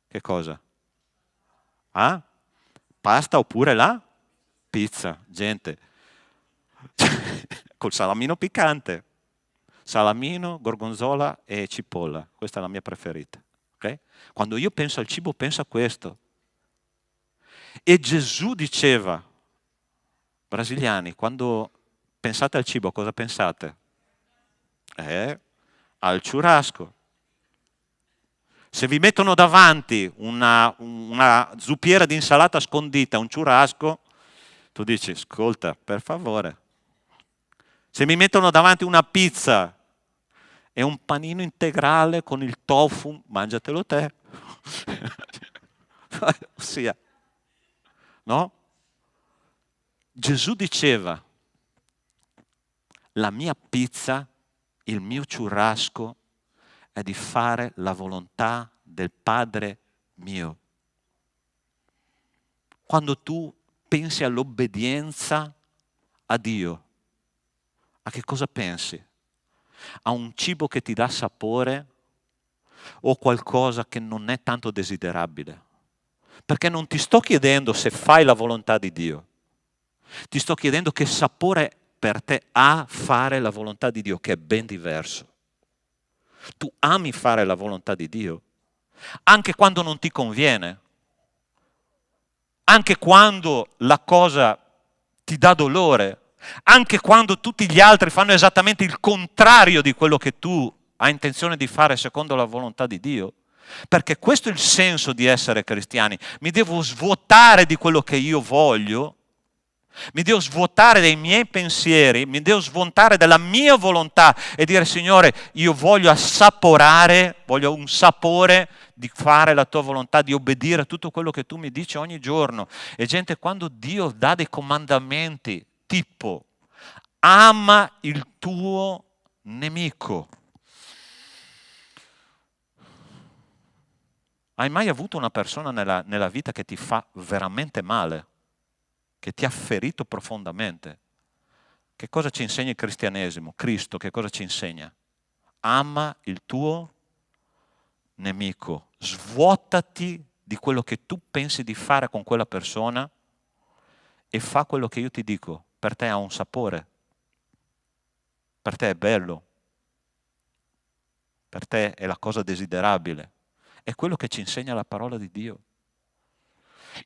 che cosa? Ah? Pasta oppure la pizza, gente. Col salamino piccante. Salamino, gorgonzola e cipolla. Questa è la mia preferita. Okay? Quando io penso al cibo, penso a questo. E Gesù diceva: brasiliani, quando pensate al cibo, cosa pensate? Al churrasco. Se vi mettono davanti una zuppiera di insalata scondita, un churrasco, tu dici: ascolta, per favore. Se mi mettono davanti una pizza e un panino integrale con il tofu, mangiatelo te. Ossia, no? Gesù diceva: la mia pizza, il mio churrasco è di fare la volontà del Padre mio. Quando tu pensi all'obbedienza a Dio, a che cosa pensi? A un cibo che ti dà sapore o qualcosa che non è tanto desiderabile? Perché non ti sto chiedendo se fai la volontà di Dio, ti sto chiedendo che sapore per te ha fare la volontà di Dio, che è ben diverso. Tu ami fare la volontà di Dio, anche quando non ti conviene, anche quando la cosa ti dà dolore, anche quando tutti gli altri fanno esattamente il contrario di quello che tu hai intenzione di fare secondo la volontà di Dio. Perché questo è il senso di essere cristiani. Mi devo svuotare di quello che io voglio, mi devo svuotare dei miei pensieri, mi devo svuotare della mia volontà e dire: Signore, io voglio assaporare, voglio un sapore di fare la tua volontà, di obbedire a tutto quello che tu mi dici ogni giorno. E gente, quando Dio dà dei comandamenti tipo ama il tuo nemico, hai mai avuto una persona nella vita che ti fa veramente male, che ti ha ferito profondamente? Che cosa ci insegna il cristianesimo? Cristo che cosa ci insegna? Ama il tuo nemico, svuotati di quello che tu pensi di fare con quella persona e fa quello che io ti dico. Per te ha un sapore, per te è bello, per te è la cosa desiderabile. È quello che ci insegna la parola di Dio.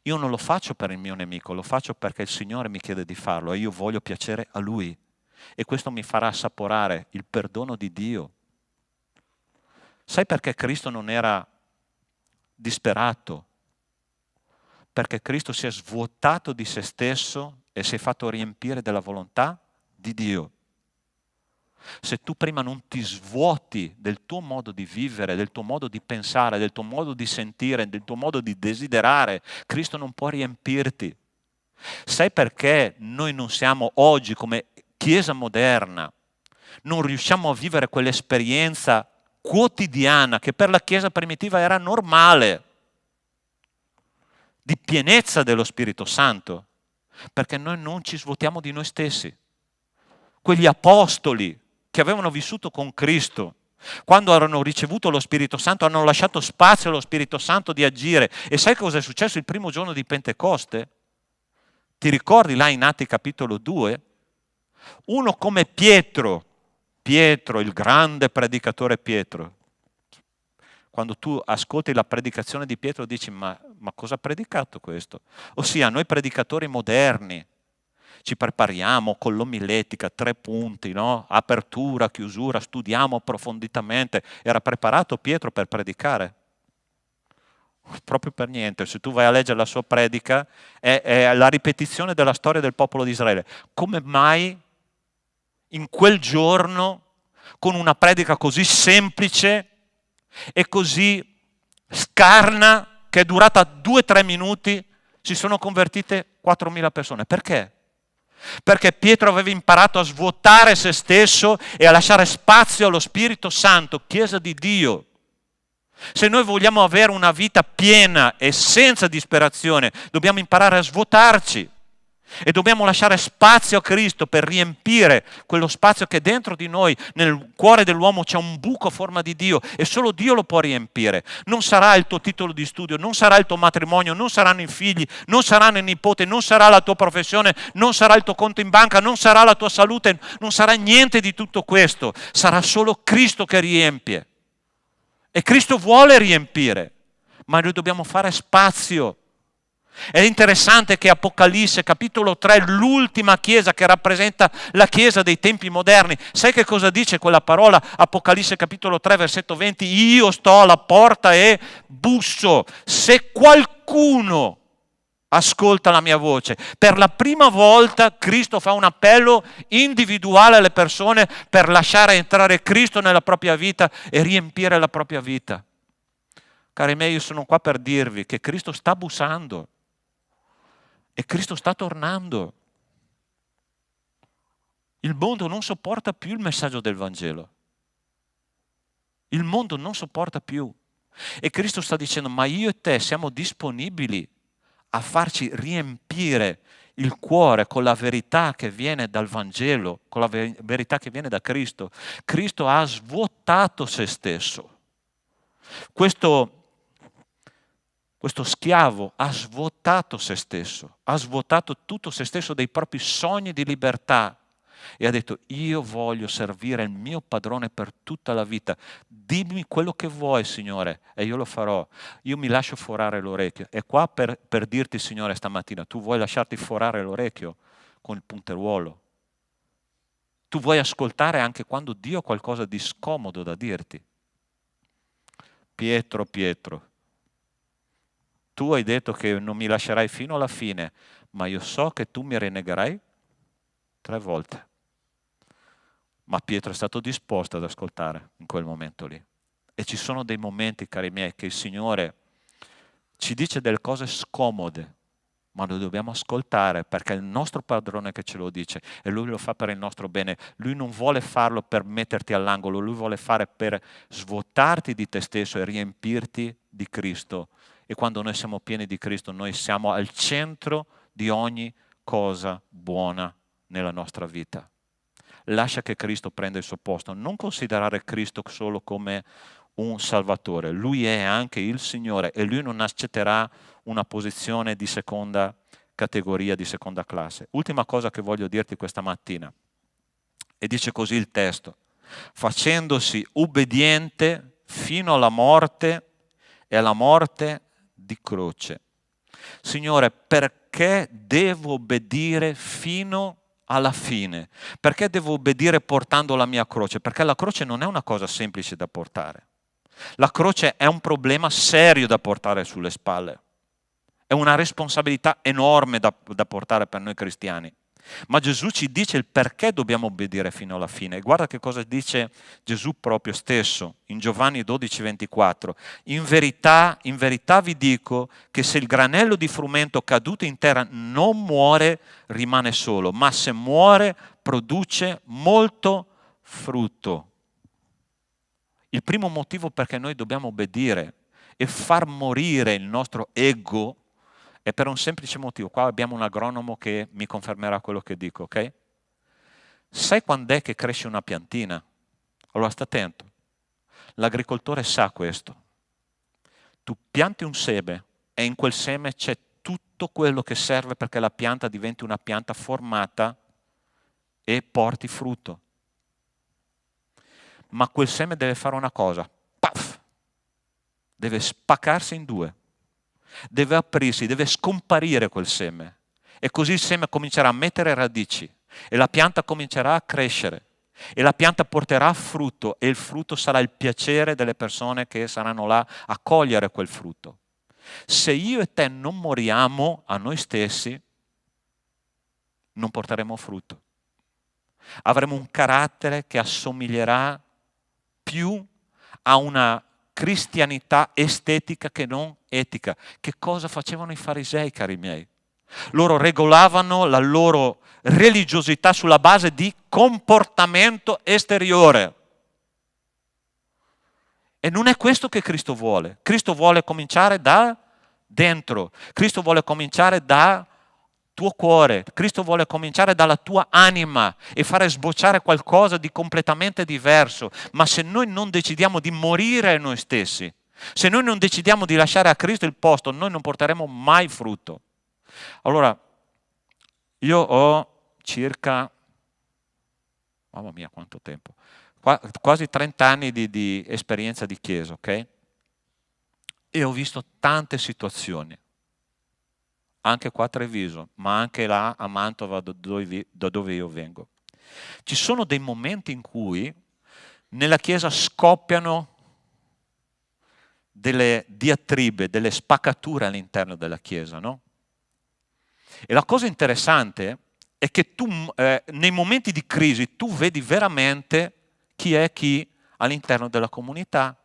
Io non lo faccio per il mio nemico, lo faccio perché il Signore mi chiede di farlo e io voglio piacere a Lui. E questo mi farà assaporare il perdono di Dio. Sai perché Cristo non era disperato? Perché Cristo si è svuotato di se stesso e si è fatto riempire della volontà di Dio. Se tu prima non ti svuoti del tuo modo di vivere, del tuo modo di pensare, del tuo modo di sentire, del tuo modo di desiderare, Cristo non può riempirti. Sai perché noi non siamo oggi come Chiesa moderna, non riusciamo a vivere quell'esperienza quotidiana che per la Chiesa primitiva era normale, di pienezza dello Spirito Santo? Perché noi non ci svuotiamo di noi stessi. Quegli apostoli che avevano vissuto con Cristo, quando hanno ricevuto lo Spirito Santo, hanno lasciato spazio allo Spirito Santo di agire. E sai cosa è successo il primo giorno di Pentecoste? Ti ricordi là in Atti capitolo 2? Uno come Pietro, il grande predicatore Pietro. Quando tu ascolti la predicazione di Pietro dici: ma Ma cosa ha predicato questo? Ossia, noi predicatori moderni ci prepariamo con l'omiletica, 3 punti, no? Apertura, chiusura, studiamo approfonditamente. Era preparato Pietro per predicare? Proprio per niente. Se tu vai a leggere la sua predica, è la ripetizione della storia del popolo di Israele. Come mai in quel giorno, con una predica così semplice e così scarna, che è durata 2-3 minuti, si sono convertite 4.000 persone? Perché? Perché Pietro aveva imparato a svuotare se stesso e a lasciare spazio allo Spirito Santo, Chiesa di Dio. Se noi vogliamo avere una vita piena e senza disperazione, dobbiamo imparare a svuotarci e dobbiamo lasciare spazio a Cristo per riempire quello spazio che dentro di noi, nel cuore dell'uomo, c'è un buco a forma di Dio e solo Dio lo può riempire. Non sarà il tuo titolo di studio, non sarà il tuo matrimonio, non saranno i figli, non saranno i nipoti, non sarà la tua professione, non sarà il tuo conto in banca, non sarà la tua salute, non sarà niente di tutto questo. Sarà solo Cristo che riempie. E Cristo vuole riempire, ma noi dobbiamo fare spazio. È interessante che Apocalisse, capitolo 3, l'ultima chiesa che rappresenta la chiesa dei tempi moderni, sai che cosa dice quella parola? Apocalisse capitolo 3, versetto 20, io sto alla porta e busso. Se qualcuno ascolta la mia voce. Per la prima volta Cristo fa un appello individuale alle persone per lasciare entrare Cristo nella propria vita e riempire la propria vita. Cari miei, io sono qua per dirvi che Cristo sta bussando. E Cristo sta tornando. Il mondo non sopporta più il messaggio del Vangelo. Il mondo non sopporta più. E Cristo sta dicendo, ma io e te siamo disponibili a farci riempire il cuore con la verità che viene dal Vangelo, con la verità che viene da Cristo. Cristo ha svuotato se stesso. Questo schiavo ha svuotato se stesso, ha svuotato tutto se stesso dei propri sogni di libertà e ha detto io voglio servire il mio padrone per tutta la vita, dimmi quello che vuoi Signore e io lo farò, io mi lascio forare l'orecchio. È qua per dirti Signore stamattina, tu vuoi lasciarti forare l'orecchio con il punteruolo, tu vuoi ascoltare anche quando Dio ha qualcosa di scomodo da dirti. Pietro, tu hai detto che non mi lascerai fino alla fine, ma io so che tu mi rinnegherai 3 volte. Ma Pietro è stato disposto ad ascoltare in quel momento lì. E ci sono dei momenti, cari miei, che il Signore ci dice delle cose scomode, ma lo dobbiamo ascoltare perché è il nostro padrone che ce lo dice e Lui lo fa per il nostro bene. Lui non vuole farlo per metterti all'angolo, Lui vuole fare per svuotarti di te stesso e riempirti di Cristo. E quando noi siamo pieni di Cristo, noi siamo al centro di ogni cosa buona nella nostra vita. Lascia che Cristo prenda il suo posto. Non considerare Cristo solo come un Salvatore. Lui è anche il Signore e Lui non accetterà una posizione di seconda categoria, di seconda classe. Ultima cosa che voglio dirti questa mattina. E dice così il testo. Facendosi ubbidiente fino alla morte e alla morte di croce. Signore, perché devo obbedire fino alla fine? Perché devo obbedire portando la mia croce? Perché la croce non è una cosa semplice da portare. La croce è un problema serio da portare sulle spalle. È una responsabilità enorme da portare per noi cristiani. Ma Gesù ci dice il perché dobbiamo obbedire fino alla fine. E guarda che cosa dice Gesù proprio stesso in Giovanni 12,24. In verità vi dico che se il granello di frumento caduto in terra non muore, rimane solo, ma se muore produce molto frutto. Il primo motivo perché noi dobbiamo obbedire e far morire il nostro ego è per un semplice motivo. Qua abbiamo un agronomo che mi confermerà quello che dico, ok? Sai quando è che cresce una piantina? Allora sta attento. L'agricoltore sa questo. Tu pianti un seme e in quel seme c'è tutto quello che serve perché la pianta diventi una pianta formata e porti frutto. Ma quel seme deve fare una cosa. Paf! Deve spaccarsi in 2. deve aprirsi, deve scomparire quel seme. E così il seme comincerà a mettere radici e la pianta comincerà a crescere e la pianta porterà frutto e il frutto sarà il piacere delle persone che saranno là a cogliere quel frutto. Se io e te non moriamo a noi stessi, non porteremo frutto. Avremo un carattere che assomiglierà più a una cristianità estetica che non etica. Che cosa facevano i farisei, cari miei? Loro regolavano la loro religiosità sulla base di comportamento esteriore. E non è questo che Cristo vuole. Cristo vuole cominciare da dentro. Cristo vuole cominciare da tuo cuore. Cristo vuole cominciare dalla tua anima e fare sbocciare qualcosa di completamente diverso. Ma se noi non decidiamo di morire a noi stessi, se noi non decidiamo di lasciare a Cristo il posto, noi non porteremo mai frutto. Allora, io ho circa, mamma mia quanto tempo, quasi 30 anni di esperienza di chiesa, ok? E ho visto tante situazioni, anche qua a Treviso, ma anche là a Mantova da dove io vengo. Ci sono dei momenti in cui nella chiesa scoppiano delle diatribe, delle spaccature all'interno della chiesa, no? E la cosa interessante è che tu nei momenti di crisi tu vedi veramente chi è chi all'interno della comunità.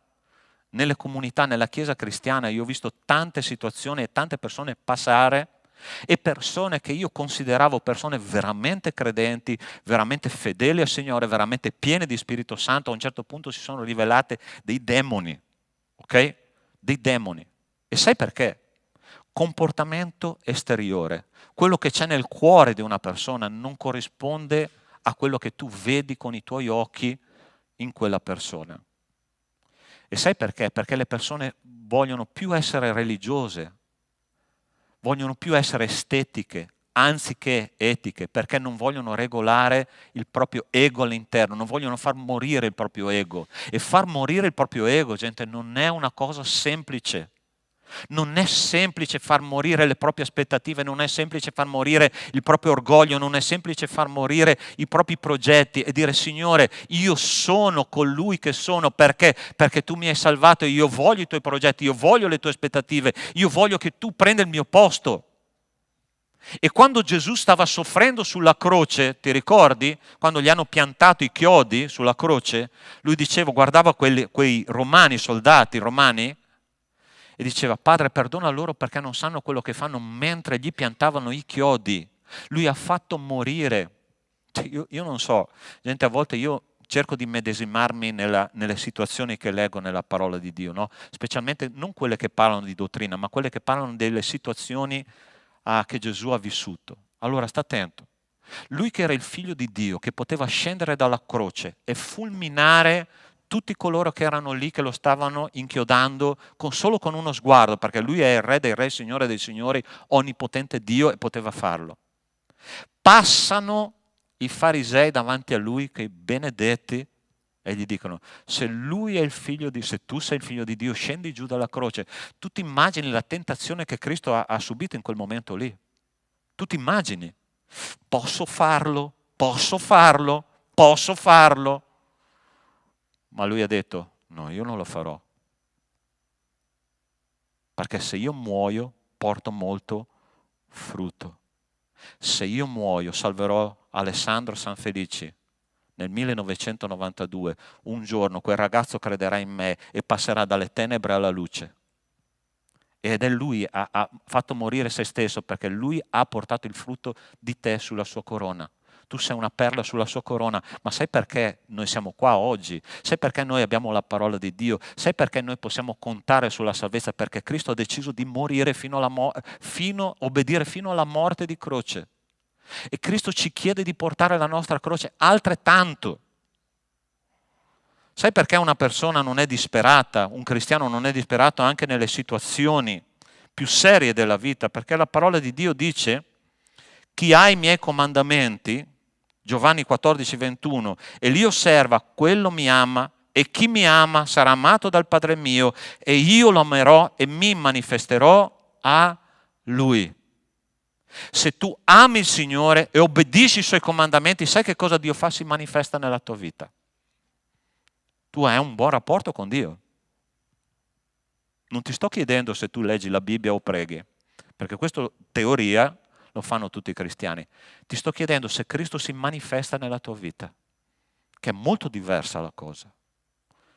Nelle comunità, nella chiesa cristiana, io ho visto tante situazioni e tante persone passare e persone che io consideravo persone veramente credenti, veramente fedeli al Signore, veramente piene di Spirito Santo, a un certo punto si sono rivelate dei demoni, ok? Dei demoni. E sai perché? Comportamento esteriore. Quello che c'è nel cuore di una persona non corrisponde a quello che tu vedi con i tuoi occhi in quella persona. E sai perché? Perché le persone vogliono più essere religiose, vogliono più essere estetiche, anziché etiche, perché non vogliono regolare il proprio ego all'interno, non vogliono far morire il proprio ego. E far morire il proprio ego, gente, non è una cosa semplice. Non è semplice far morire le proprie aspettative, non è semplice far morire il proprio orgoglio, non è semplice far morire i propri progetti e dire: Signore, io sono colui che sono perché tu mi hai salvato e io voglio i tuoi progetti, io voglio le tue aspettative, io voglio che tu prenda il mio posto. E quando Gesù stava soffrendo sulla croce, ti ricordi? Quando gli hanno piantato i chiodi sulla croce, lui diceva, guardava quei romani, soldati romani, e diceva: Padre, perdona loro perché non sanno quello che fanno, mentre gli piantavano i chiodi. Lui ha fatto morire. Io non so, gente, a volte io cerco di medesimarmi nelle situazioni che leggo nella parola di Dio, no? Specialmente non quelle che parlano di dottrina, ma quelle che parlano delle situazioni che Gesù ha vissuto. Allora sta attento. Lui che era il figlio di Dio, che poteva scendere dalla croce e fulminare tutti coloro che erano lì, che lo stavano inchiodando solo con uno sguardo, perché lui è il re dei re, signore dei signori, onnipotente Dio, e poteva farlo. Passano i farisei davanti a lui, che benedetti, e gli dicono: se lui è il figlio di, se tu sei il figlio di Dio, scendi giù dalla croce. Tu ti immagini la tentazione che Cristo ha subito in quel momento lì? Tu ti immagini? Posso farlo, posso farlo, posso farlo. Ma lui ha detto: no, io non lo farò. Perché se io muoio, porto molto frutto. Se io muoio, salverò Alessandro Sanfelici. Nel 1992, un giorno, quel ragazzo crederà in me e passerà dalle tenebre alla luce. Ed è lui ha fatto morire se stesso, perché lui ha portato il frutto di te sulla sua corona. Tu sei una perla sulla sua corona, ma sai perché noi siamo qua oggi? Sai perché noi abbiamo la parola di Dio? Sai perché noi possiamo contare sulla salvezza? Perché Cristo ha deciso di morire obbedire fino alla morte di croce. E Cristo ci chiede di portare la nostra croce altrettanto. Sai perché una persona non è disperata, un cristiano non è disperato anche nelle situazioni più serie della vita? Perché la parola di Dio dice: chi ha i miei comandamenti, Giovanni 14,21, e l'io osserva, quello mi ama, e chi mi ama sarà amato dal Padre mio, e io lo amerò e mi manifesterò a Lui. Se tu ami il Signore e obbedisci ai Suoi comandamenti, sai che cosa Dio fa? Si manifesta nella tua vita. Tu hai un buon rapporto con Dio. Non ti sto chiedendo se tu leggi la Bibbia o preghi, perché questa teoria lo fanno tutti i cristiani. Ti sto chiedendo se Cristo si manifesta nella tua vita, che è molto diversa la cosa.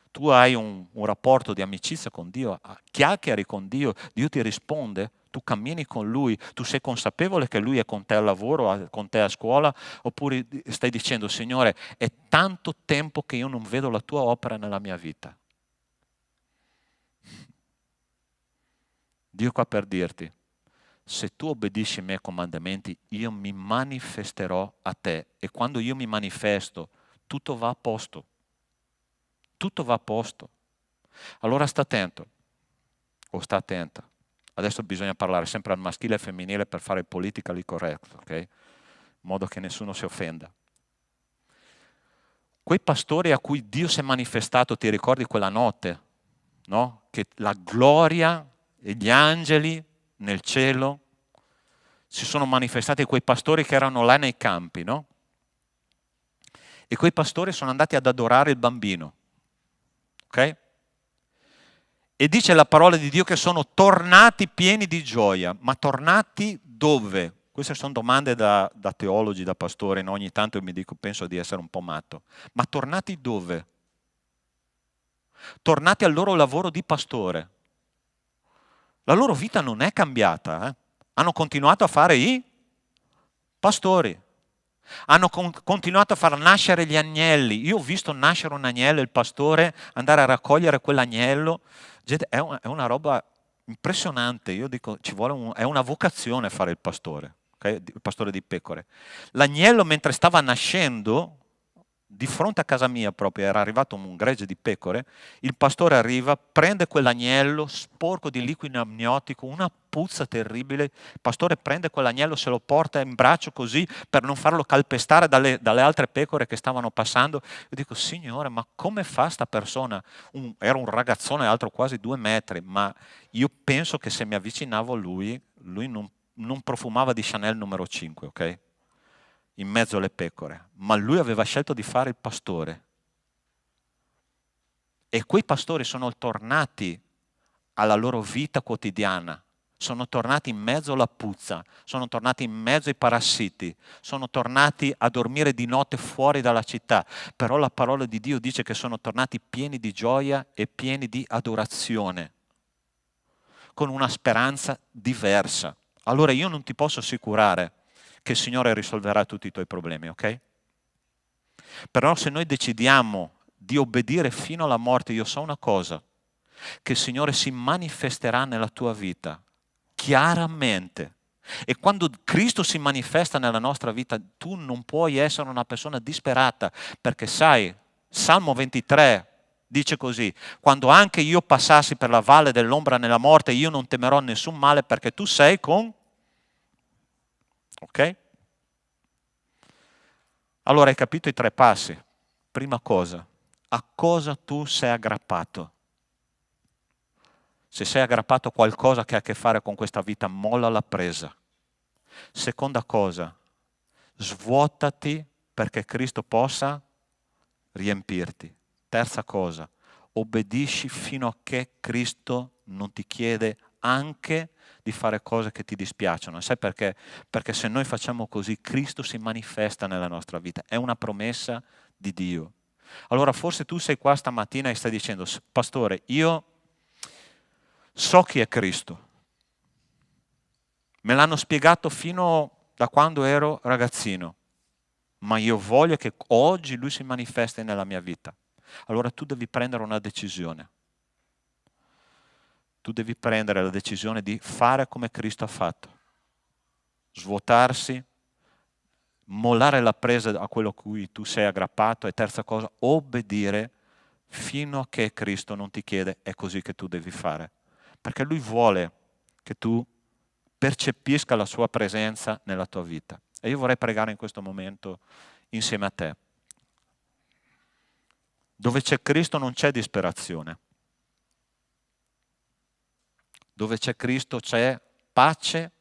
Tu hai un rapporto di amicizia con Dio, chiacchieri con Dio, Dio ti risponde, tu cammini con Lui, tu sei consapevole che Lui è con te al lavoro, con te a scuola, oppure stai dicendo, Signore, è tanto tempo che io non vedo la tua opera nella mia vita. Dio è qua per dirti, se tu obbedisci ai miei comandamenti, io mi manifesterò a te. E quando io mi manifesto, tutto va a posto. Tutto va a posto. Allora sta attento, o sta attenta. Adesso bisogna parlare sempre al maschile e femminile per fare il politically correct, ok? In modo che nessuno si offenda. Quei pastori a cui Dio si è manifestato, ti ricordi quella notte, no? Che la gloria e gli angeli nel cielo si sono manifestati, quei pastori che erano là nei campi, no? E quei pastori sono andati ad adorare il bambino, ok? E dice la parola di Dio che sono tornati pieni di gioia, ma tornati dove? Queste sono domande da teologi, da pastori, no? Ogni tanto mi dico, penso di essere un po' matto, ma tornati dove? Tornati al loro lavoro di pastore. La loro vita non è cambiata, Hanno continuato a fare i pastori. Hanno continuato a far nascere gli agnelli. Io ho visto nascere un agnello, il pastore andare a raccogliere quell'agnello. È una roba impressionante. Io dico, è una vocazione fare il pastore, okay? Il pastore di pecore. L'agnello, mentre stava nascendo, di fronte a casa mia proprio, era arrivato un gregge di pecore, il pastore arriva, prende quell'agnello sporco di liquido amniotico, una puzza terribile, il pastore prende quell'agnello, se lo porta in braccio così per non farlo calpestare dalle altre pecore che stavano passando. Io dico, Signore, ma come fa sta persona? Era un ragazzone alto quasi 2 metri, ma io penso che se mi avvicinavo a lui non profumava di Chanel numero 5, ok? In mezzo alle pecore, ma lui aveva scelto di fare il pastore. E quei pastori sono tornati alla loro vita quotidiana, sono tornati in mezzo alla puzza, sono tornati in mezzo ai parassiti, sono tornati a dormire di notte fuori dalla città, però la parola di Dio dice che sono tornati pieni di gioia e pieni di adorazione, con una speranza diversa. Allora io non ti posso assicurare che il Signore risolverà tutti i tuoi problemi, ok? Però se noi decidiamo di obbedire fino alla morte, io so una cosa, che il Signore si manifesterà nella tua vita, chiaramente. E quando Cristo si manifesta nella nostra vita, tu non puoi essere una persona disperata, perché sai, Salmo 23 dice così, quando anche io passassi per la valle dell'ombra della morte, io non temerò nessun male, perché tu sei con... Ok? Allora hai capito i 3 passi. Prima cosa, a cosa tu sei aggrappato? Se sei aggrappato a qualcosa che ha a che fare con questa vita, molla la presa. Seconda cosa, svuotati perché Cristo possa riempirti. Terza cosa, obbedisci fino a che Cristo non ti chiede anche di fare cose che ti dispiacciono. Sai perché? Perché se noi facciamo così, Cristo si manifesta nella nostra vita. È una promessa di Dio. Allora forse tu sei qua stamattina e stai dicendo, pastore, io so chi è Cristo. Me l'hanno spiegato fino da quando ero ragazzino, ma io voglio che oggi Lui si manifesti nella mia vita. Allora tu devi prendere una decisione. Tu devi prendere la decisione di fare come Cristo ha fatto. Svuotarsi, mollare la presa a quello a cui tu sei aggrappato e terza cosa, obbedire fino a che Cristo non ti chiede è così che tu devi fare. Perché Lui vuole che tu percepisca la Sua presenza nella tua vita. E io vorrei pregare in questo momento insieme a te. Dove c'è Cristo non c'è disperazione. Dove c'è Cristo c'è pace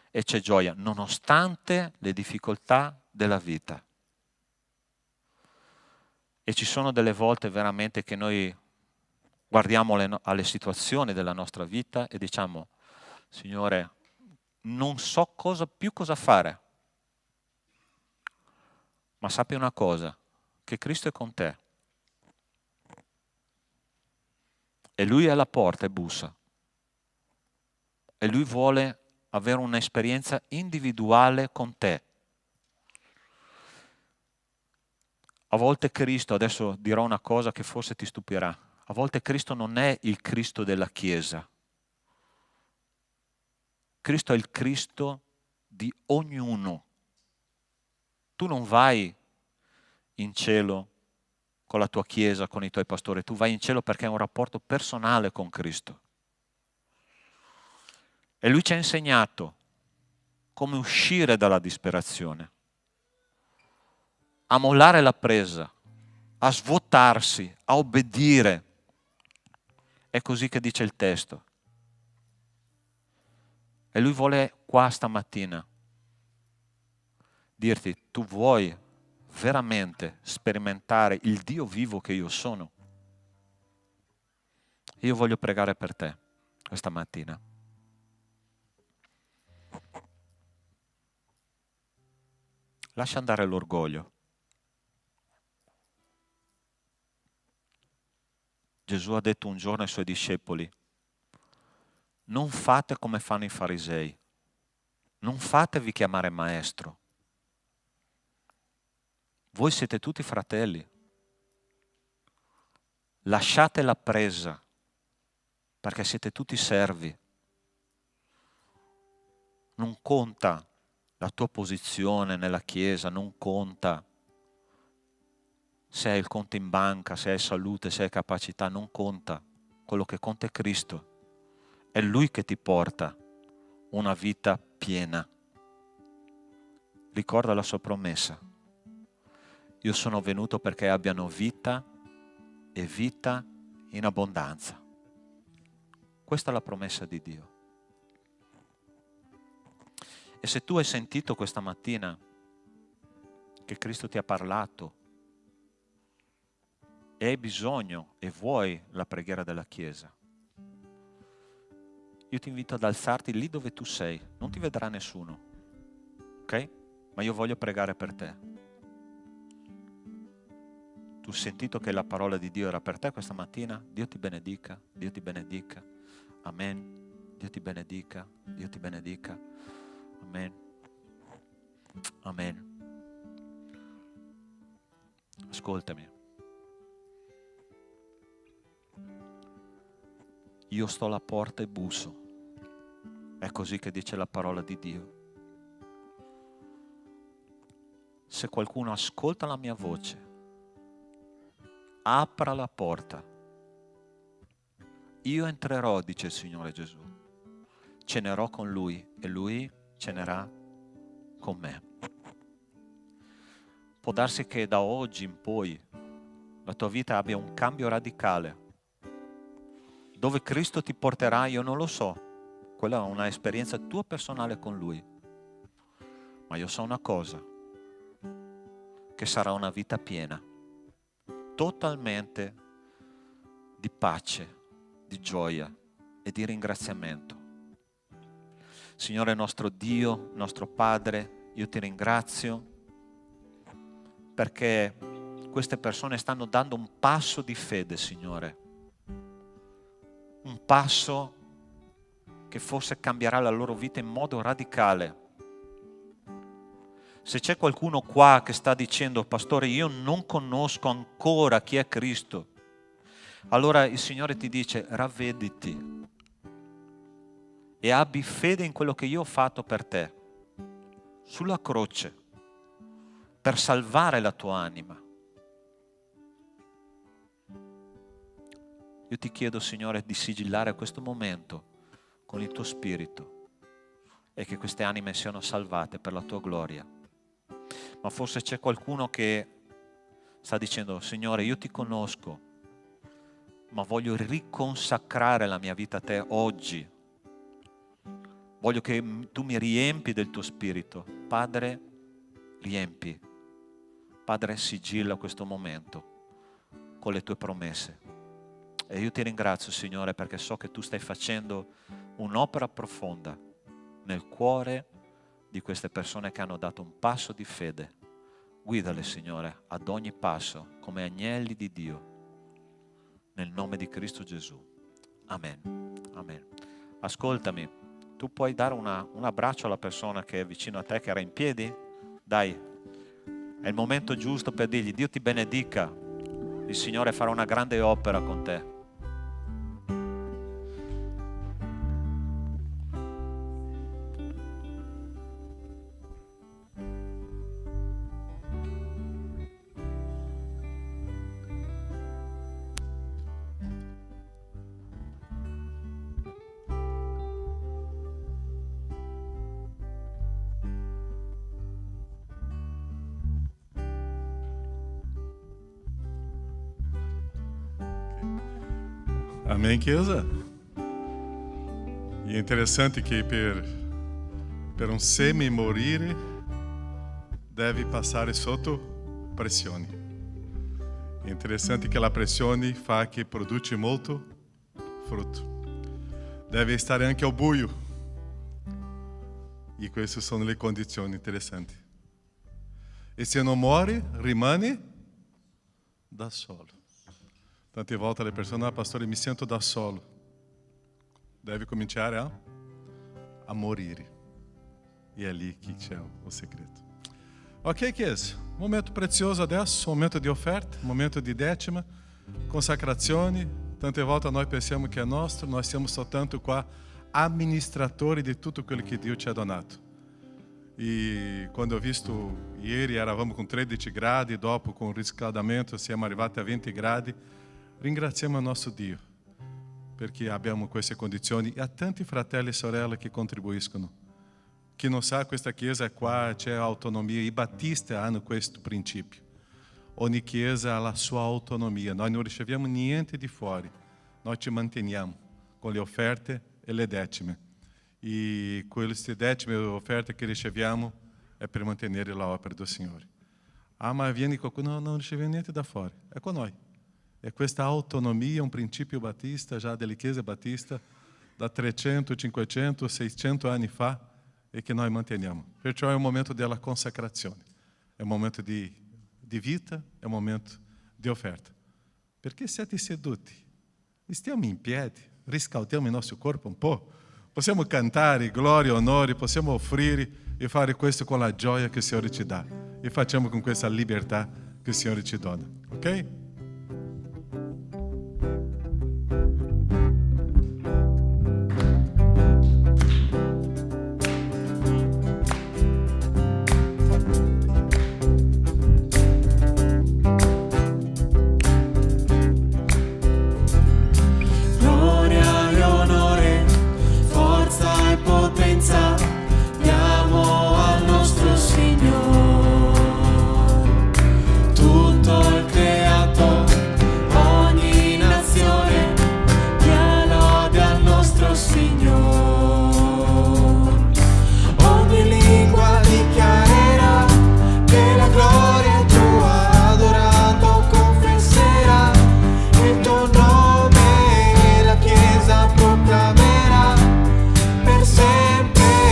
e c'è gioia, nonostante le difficoltà della vita. E ci sono delle volte veramente che noi guardiamo alle situazioni della nostra vita e diciamo, Signore, non so più cosa fare, ma sappi una cosa, che Cristo è con te. E Lui è alla porta e bussa. E Lui vuole avere un'esperienza individuale con te. A volte Cristo, adesso dirò una cosa che forse ti stupirà, a volte Cristo non è il Cristo della Chiesa. Cristo è il Cristo di ognuno. Tu non vai in cielo con la tua Chiesa, con i tuoi pastori, tu vai in cielo perché hai un rapporto personale con Cristo. E Lui ci ha insegnato come uscire dalla disperazione, a mollare la presa, a svuotarsi, a obbedire. È così che dice il testo. E Lui vuole qua stamattina dirti, tu vuoi veramente sperimentare il Dio vivo che io sono? Io voglio pregare per te questa mattina. Lascia andare l'orgoglio. Gesù ha detto un giorno ai Suoi discepoli, non fate come fanno i farisei, non fatevi chiamare maestro. Voi siete tutti fratelli. Lasciate la presa, perché siete tutti servi. Non conta la tua posizione nella Chiesa, non conta se hai il conto in banca, se hai salute, se hai capacità, non conta. Quello che conta è Cristo. È Lui che ti porta una vita piena. Ricorda la sua promessa. Io sono venuto perché abbiano vita e vita in abbondanza. Questa è la promessa di Dio. E se tu hai sentito questa mattina che Cristo ti ha parlato e hai bisogno e vuoi la preghiera della Chiesa, io ti invito ad alzarti lì dove tu sei, non ti vedrà nessuno, ok? Ma io voglio pregare per te. Tu hai sentito che la parola di Dio era per te questa mattina? Dio ti benedica, Dio ti benedica. Amen. Dio ti benedica, Dio ti benedica. Amen. Amen. Ascoltami. Io sto alla porta e busso. È così che dice la parola di Dio. Se qualcuno ascolta la mia voce, apra la porta. Io entrerò, dice il Signore Gesù. Cenerò con Lui e Lui cenerà con me. Può darsi che da oggi in poi la tua vita abbia un cambio radicale. Dove Cristo ti porterà io non lo so. Quella è una esperienza tua personale con Lui. Ma io so una cosa, che sarà una vita piena, totalmente di pace, di gioia e di ringraziamento. Signore nostro Dio, nostro Padre, io ti ringrazio perché queste persone stanno dando un passo di fede, Signore. Un passo che forse cambierà la loro vita in modo radicale. Se c'è qualcuno qua che sta dicendo, Pastore, io non conosco ancora chi è Cristo, allora il Signore ti dice, ravvediti e abbi fede in quello che io ho fatto per te, sulla croce, per salvare la tua anima. Io ti chiedo, Signore, di sigillare questo momento con il tuo Spirito e che queste anime siano salvate per la tua gloria. Ma forse c'è qualcuno che sta dicendo, Signore, io ti conosco, ma voglio riconsacrare la mia vita a te oggi. Voglio che tu mi riempi del tuo spirito. Padre, riempi. Padre, sigilla questo momento con le tue promesse. E io ti ringrazio, Signore, perché so che tu stai facendo un'opera profonda nel cuore di queste persone che hanno dato un passo di fede. Guidale, Signore, ad ogni passo come agnelli di Dio. Nel nome di Cristo Gesù. Amen. Amen. Ascoltami, tu puoi dare un abbraccio alla persona che è vicino a te, che era in piedi? Dai, è il momento giusto per dirgli: Dio ti benedica, il Signore farà una grande opera con te. Amém, Chiesa? E é interessante que per un seme morire deve passare sotto pressione. È interessante che la pressione fa che produce molto frutto. Deve stare anche al buio. E queste sono le condizioni interessanti. E se non muore, rimane da solo. Tante volte le persone: ah, pastore, mi sento da solo. Deve cominciare a morire. E è lì che c'è o segredo. Ok, Chiesa? Momento prezioso adesso, momento di offerta, momento di decima, consacrazione. Tante volte noi pensiamo che è nostro, nós siamo soltanto qua amministratori di tutto quello che Dio ci ha donato. E quando ho visto ieri eravamo con 13 gradi, dopo con il riscaldamento siamo arrivati a 20 gradi. Ringraziamo il nostro Dio perché abbiamo queste condizioni e a tanti fratelli e sorelle che contribuiscono. Chi non sa, questa chiesa qua c'è autonomia. I battisti hanno questo principio. Ogni chiesa ha la sua autonomia. Noi non riceviamo niente di fuori. Noi ci manteniamo con le offerte e le decime. E queste decime e offerte che riceviamo è per mantenere l'opera del Signore. Ah, ma viene qualcuno? Non riceviamo niente da fuori. È con noi. E questa autonomia è un principio battista, già della Chiesa Battista, da 300, 500, 600 anni fa, e che noi manteniamo. Perciò è un momento della consacrazione, è un momento di vita, è un momento di offerta. Perché siete seduti? Stiamo in piedi, riscaldiamo il nostro corpo un po', possiamo cantare gloria e onore, possiamo offrire e fare questo con la gioia che il Signore ci dà. E facciamo con questa libertà che il Signore ci dona. Ok? Proclamerà per sempre.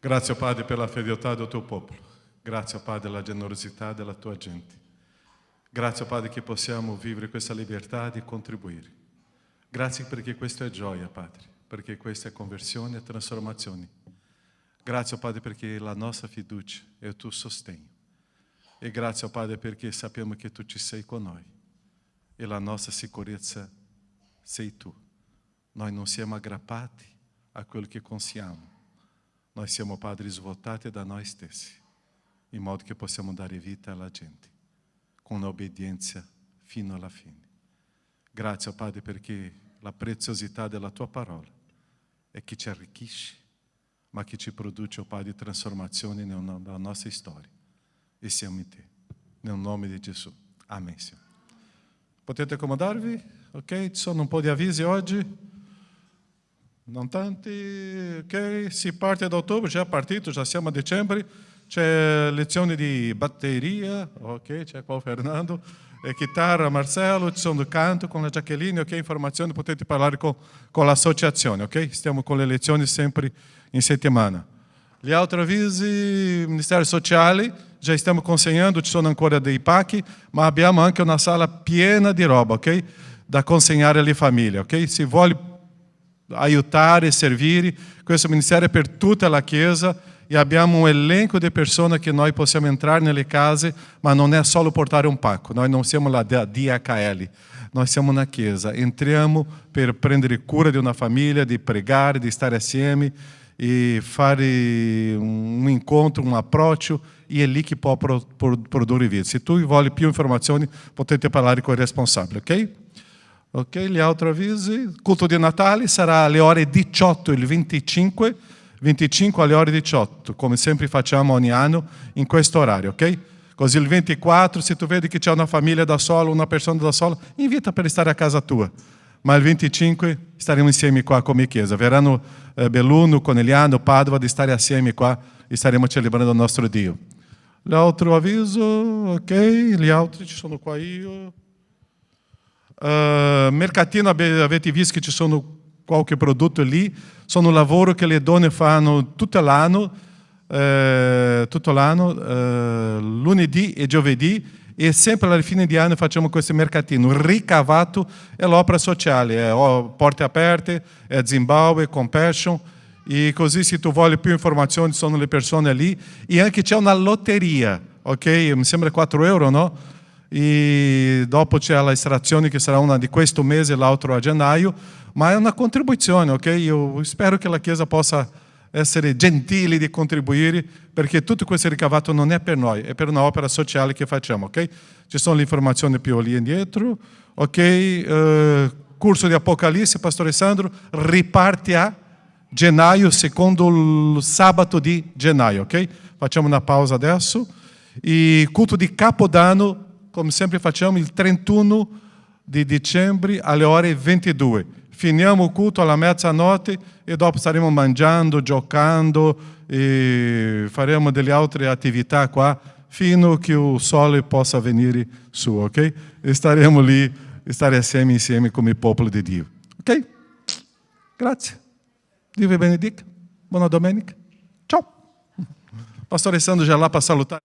Grazie, oh Padre, per la fedeltà del tuo popolo. Grazie, oh Padre, per la generosità della tua gente. Grazie, oh Padre, che possiamo vivere questa libertà di contribuire. Grazie perché questo è gioia, Padre, perché questa è conversione e trasformazione. Grazie, oh Padre, perché la nostra fiducia è il tuo sostegno. E grazie, oh Padre, perché sappiamo che tu ci sei con noi. E la nostra sicurezza sei tu. Noi non siamo aggrappati a quello che consiamo. Noi siamo, Padre, svuotati da noi stessi, in modo che possiamo dare vita alla gente, con obbedienza fino alla fine. Grazie, oh Padre, perché la preziosità della tua parola è che ci arricchisce, ma che ci produce, oh Padre, trasformazione nella nostra storia. E siamo in te. Nel nome di Gesù. Amen, Signore. Potete accomodarvi? Ok? Ci sono un po' di avvisi oggi. Non tanti, ok? Si parte da ottobre, già è partito, già siamo a dicembre. C'è lezione di batteria, ok? C'è qua Fernando. E chitarra, Marcello, ci sono canto con la Jacqueline, ok? Informazioni potete parlare con l'associazione, ok? Stiamo con le lezioni sempre in settimana. Gli altri avvisi, Ministero Sociale, già stiamo consegnando, ci sono ancora dei pacchi, ma abbiamo anche una sala piena di roba, ok? Da consegnare alle famiglie, ok? Se vuole aiutare e servire, questo ministero è per tutta la Chiesa e abbiamo un elenco di persone che noi possiamo entrare nelle case, ma non è solo portare un pacco, noi non siamo la DHL, noi siamo una Chiesa, entriamo per prendere cura di una famiglia, di pregare, di stare assieme e fare un incontro, un approccio, e è lì che può produrre vita. Se tu vuoi più informazioni potete parlare con il responsabile, ok? Ok, gli altri avvisi. Culto di Natale sarà alle ore 18 il 25 alle ore 18, come sempre facciamo ogni anno in questo orario, ok? Così il 24, se tu vedi che c'è una famiglia da sola, una persona da sola, invita per stare a casa tua. Ma il 25 staremo insieme qua come Chiesa. Verranno Belluno, Conegliano, Padova di stare assieme qua e staremo celebrando il nostro Dio. L'altro avviso, ok, gli altri ci sono qua io. Mercatino, avete visto che ci sono qualche prodotto lì, sono lavoro che le donne fanno tutto l'anno, lunedì e giovedì, e sempre alla fine di anno facciamo questo mercatino. Ricavato è l'opera sociale, è Porte Aperte, è Zimbabwe, Compassion, e così se tu vuoi più informazioni sono le persone lì, e anche c'è una lotteria, ok? Mi sembra 4 euro, no? E dopo c'è la estrazione che sarà una di questo mese e l'altro a gennaio, ma è una contribuzione, ok? Io spero che la Chiesa possa essere gentile di contribuire, perché tutto questo ricavato non è per noi, è per un'opera sociale che facciamo, ok? Ci sono le informazioni più lì indietro, ok? Curso di Apocalisse, Pastore Sandro, riparte a gennaio, secondo il sabato di gennaio, ok? Facciamo una pausa adesso. E culto di Capodanno, come sempre facciamo, il 31 di dicembre alle ore 22. Finiamo il culto alla mezzanotte e dopo staremo mangiando, giocando e faremo delle altre attività qua fino a che il sole possa venire su, ok? E staremo lì, stare assieme insieme come popolo di Dio. Ok? Grazie. Dio vi benedica. Buona domenica. Ciao. Pastore Sandro já lá para salutar.